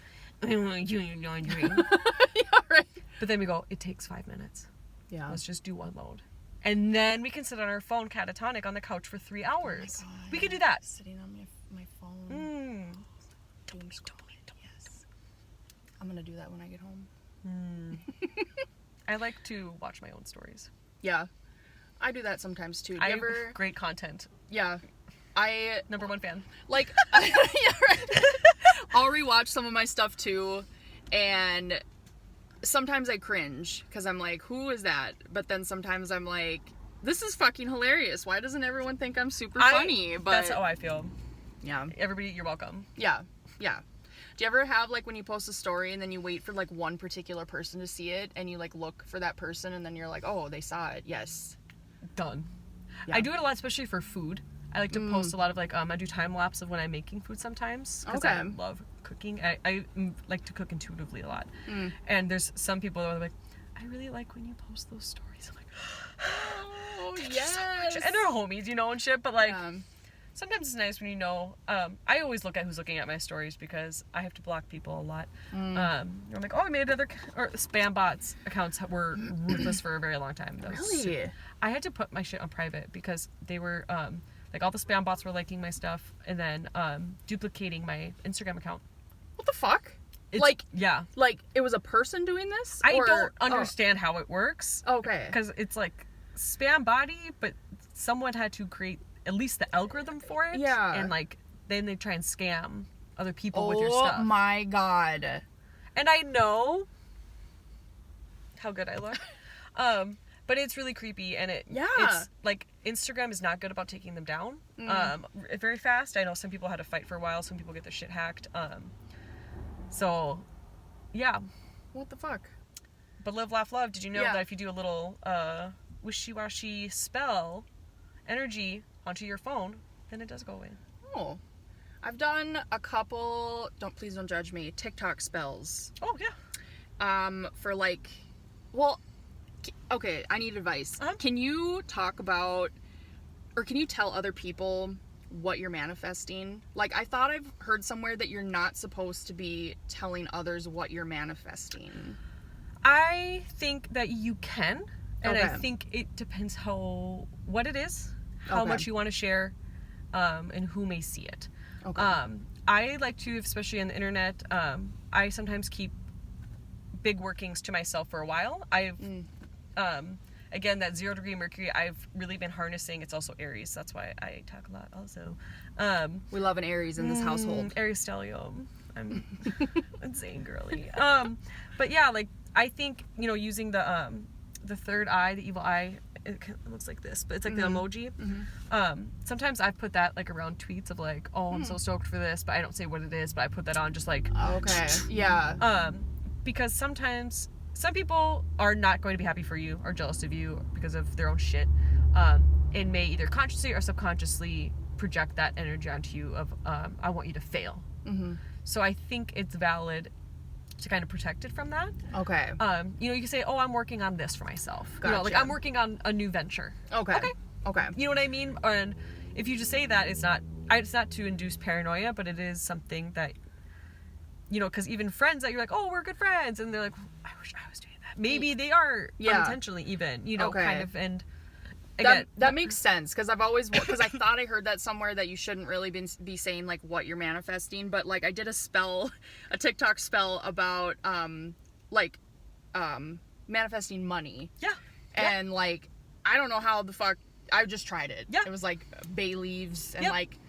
I want to do your laundry. Yeah, right. But then we go, it takes 5 minutes. Yeah. Let's just do one load. And then we can sit on our phone catatonic on the couch for 3 hours. Oh my God. We could do that. Sitting on my phone. Doom scrolling. Yes. I'm gonna do that when I get home. I like to watch my own stories. Yeah. I do that sometimes too. Do you ever... Great content. Yeah. Number one fan. Like, yeah, right. I'll rewatch some of my stuff too, and sometimes I cringe because I'm like, who is that? But then sometimes I'm like, this is fucking hilarious. Why doesn't everyone think I'm super funny? But that's how I feel. Yeah. Everybody, you're welcome. Yeah. Yeah. Do you ever have, like, when you post a story and then you wait for, like, one particular person to see it and you, like, look for that person and then you're like, oh, they saw it. Yes. Done. Yeah. I do it a lot, especially for food. I like to post a lot of, like, I do time lapse of when I'm making food sometimes because I love cooking. I like to cook intuitively a lot. And there's some people that are like, I really like when you post those stories. I'm like, oh, yes. So and they're homies, you know, and shit, but, like, sometimes it's nice when you know, I always look at who's looking at my stories because I have to block people a lot. I'm like, oh, I made another, or spam bots accounts were ruthless for a very long time. Really? I had to put my shit on private because they were, like, all the spam bots were liking my stuff and then duplicating my Instagram account. What the fuck? Yeah. Like, it was a person doing this? I don't understand how it works. Okay. Because it's, like, spam body, but someone had to create at least the algorithm for it. Yeah. And, like, then they try and scam other people with your stuff. Oh, my God. And I know how good I look. But it's really creepy, and it's, like, Instagram is not good about taking them down very fast. I know some people had to fight for a while. Some people get their shit hacked. So, yeah. What the fuck? But live, laugh, love. Did you know that if you do a little wishy-washy spell energy onto your phone, then it does go away? Oh. I've done a couple, please don't judge me, TikTok spells. Oh, yeah. For, like, well... Okay, I need advice. Can you talk about, or can you tell other people what you're manifesting? Like, I thought I've heard somewhere that you're not supposed to be telling others what you're manifesting. I think that you can, and I think it depends what it is, how much you want to share, and who may see it. Okay. I like to, especially on the internet, I sometimes keep big workings to myself for a while. Again, that 0 degree Mercury, I've really been harnessing. It's also Aries. That's why I talk a lot also. We love an Aries in this household. Aries stellium. I'm insane girly. But yeah, like, I think, you know, using the third eye, the evil eye, it looks like this, but it's like the emoji. Sometimes I put that, like, around tweets of, like, oh, I'm so stoked for this, but I don't say what it is, but I put that on just, like... Okay, yeah. Because sometimes... Some people are not going to be happy for you or jealous of you because of their own shit, and may either consciously or subconsciously project that energy onto you of, I want you to fail. So I think it's valid to kind of protect it from that. Okay. You know, you can say, oh, I'm working on this for myself. Gotcha. You know, like, I'm working on a new venture. Okay. You know what I mean? And if you just say that, it's not to induce paranoia, but it is something that, you know, because even friends that you're like, oh, we're good friends, and they're like, I wish I was doing that. Maybe they are unintentionally even, you know, kind of, and again. That makes sense, because I've always, because I thought I heard that somewhere that you shouldn't really be saying, like, what you're manifesting, but, like, I did a TikTok spell about, manifesting money. Yeah. And, like, I don't know how the fuck, I just tried it. Yeah. It was, like, bay leaves and, like,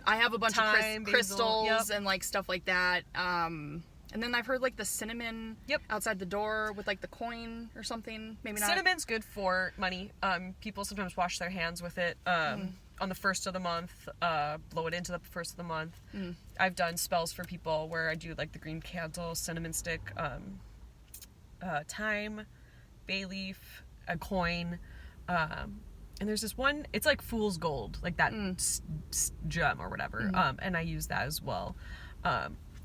I have a bunch of crystals and, like, stuff like that. And then I've heard, like, the cinnamon outside the door with, like, the coin or something. Maybe not. Cinnamon's good for money. People sometimes wash their hands with it on the first of the month, blow it into the first of the month. I've done spells for people where I do, like, the green candle, cinnamon stick, thyme, bay leaf, a coin, and there's this one, it's like fool's gold, like that gem or whatever, and I use that as well.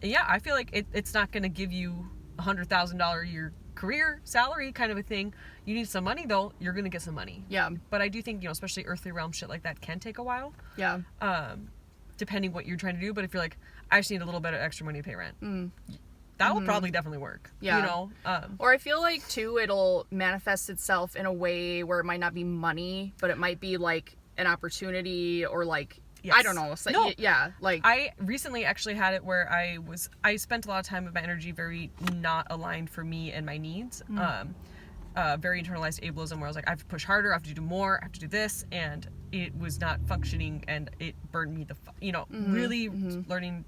Yeah, I feel like it's not going to give you $100,000 a year career salary kind of a thing. You need some money though, you're going to get some money. Yeah. But I do think, especially earthly realm shit like that can take a while. Yeah. Depending what you're trying to do, but if you're like, I just need a little bit of extra money to pay rent, that will probably definitely work. Yeah. Or I feel like too, it'll manifest itself in a way where it might not be money, but it might be like an opportunity or like, yes. I don't know. So, no. Yeah. Like I recently actually had it where I spent a lot of time with my energy very not aligned for me and my needs. Very internalized ableism where I was like, I have to push harder, I have to do more, I have to do this, and it was not functioning, and it burned me really learning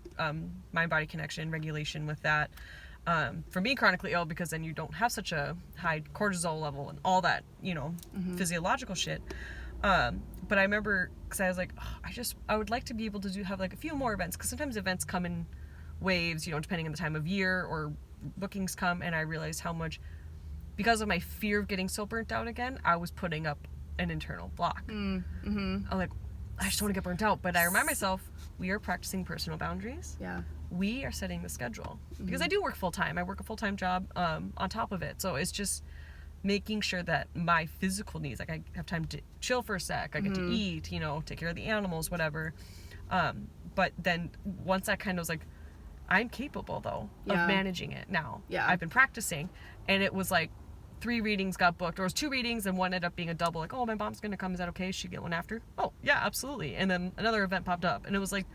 mind-body connection, regulation with that. From being chronically ill, because then you don't have such a high cortisol level and all that, physiological shit. But I remember, because I was like, I would like to be able to have like a few more events, because sometimes events come in waves, depending on the time of year, or bookings come, and I realized how much, because of my fear of getting so burnt out again, I was putting up an internal block. I'm like, I just don't want to get burnt out. But I remind myself, we are practicing personal boundaries. Yeah. We are setting the schedule. Because I do work full-time. I work a full-time job on top of it. So it's just making sure that my physical needs, like I have time to chill for a sec, I get to eat, take care of the animals, whatever. But then once I kind of was like, I'm capable though of managing it now. Yeah. I've been practicing, and it was like 3 readings got booked, or it was 2 readings and one ended up being a double, like, oh, my mom's gonna come, is that okay? Should she get one after? Oh yeah, absolutely. And then another event popped up, and it was like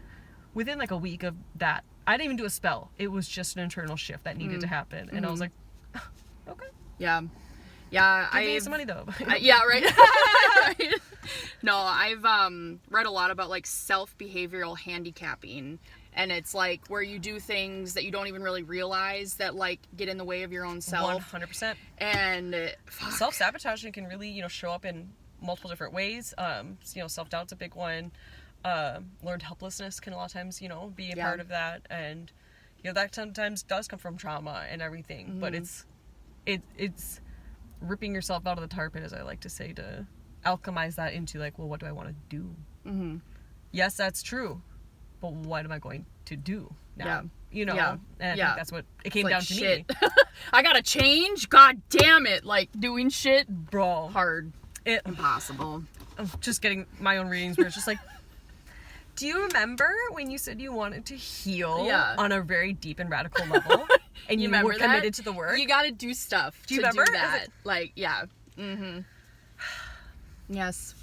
within like a week of that, I didn't even do a spell, it was just an internal shift that needed to happen. And I was like, okay. Yeah. Give me some money though. Yeah, right. Right. No, I've read a lot about like self-behavioral handicapping, and it's like where you do things that you don't even really realize that like get in the way of your own self. 100%. And self-sabotaging can really, show up in multiple different ways. Self-doubt's a big one. Learned helplessness can a lot of times, be a part of that, and that sometimes does come from trauma and everything. But it's ripping yourself out of the tar pit, as I like to say, to alchemize that into like, well, what do I want to do? Yes, that's true, but what am I going to do now? And I think that's what it came down to me. I gotta change, god damn it, like doing shit, bro, hard, impossible. I'm just getting my own readings where it's just like, do you remember when you said you wanted to heal on a very deep and radical level, and you were committed to the work? You gotta do stuff to do that. Like, yeah. Yes.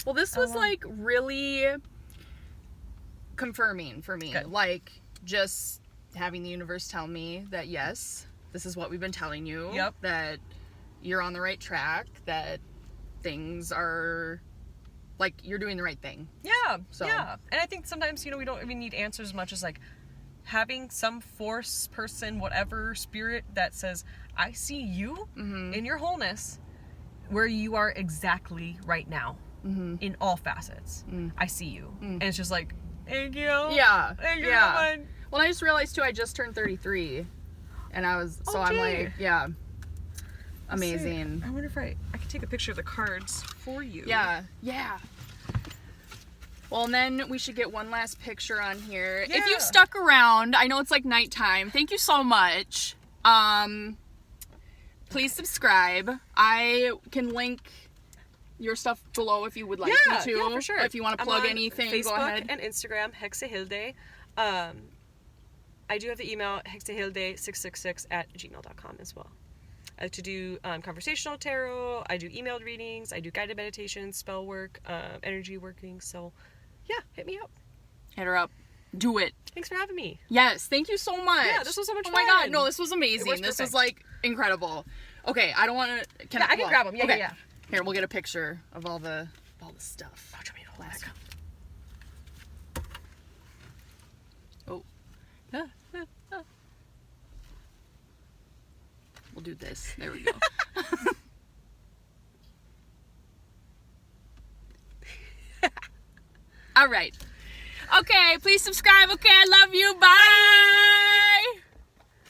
Well, this was like really confirming for me. Good. Like, just having the universe tell me that yes, this is what we've been telling you. Yep. That you're on the right track. That things are like you're doing the right thing. Yeah. So. Yeah. And I think sometimes we don't even need answers as much as like having some force, person, whatever, spirit that says, I see you in your wholeness where you are exactly right now in all facets. I see you. And it's just like, thank you. Yeah. Thank you. Yeah. Well, I just realized too, I just turned 33 and I was, I'm like, yeah. Amazing. I wonder if I could take a picture of the cards for you. Yeah. Yeah. Well, and then we should get one last picture on here. Yeah. If you've stuck around, I know it's like nighttime. Thank you so much. Please subscribe. I can link your stuff below if you would like me to. Yeah, for sure. If you want to plug anything, Facebook go ahead. And Instagram, Hexe Hilde. I do have the email, hexehilde666@gmail.com as well. I like to do conversational tarot. I do emailed readings. I do guided meditations, spell work, energy working. So, yeah, hit me up. Hit her up. Do it. Thanks for having me. Yes, thank you so much. Yeah, this was so much fun. Oh my god, no, this was amazing. This was like incredible. Okay, I don't want to. I can grab them. Yeah, okay. Yeah. Here, we'll get a picture of all the stuff. Watch me hold back. Oh. We'll do this. There we go. All right. Okay, please subscribe. Okay, I love you. Bye.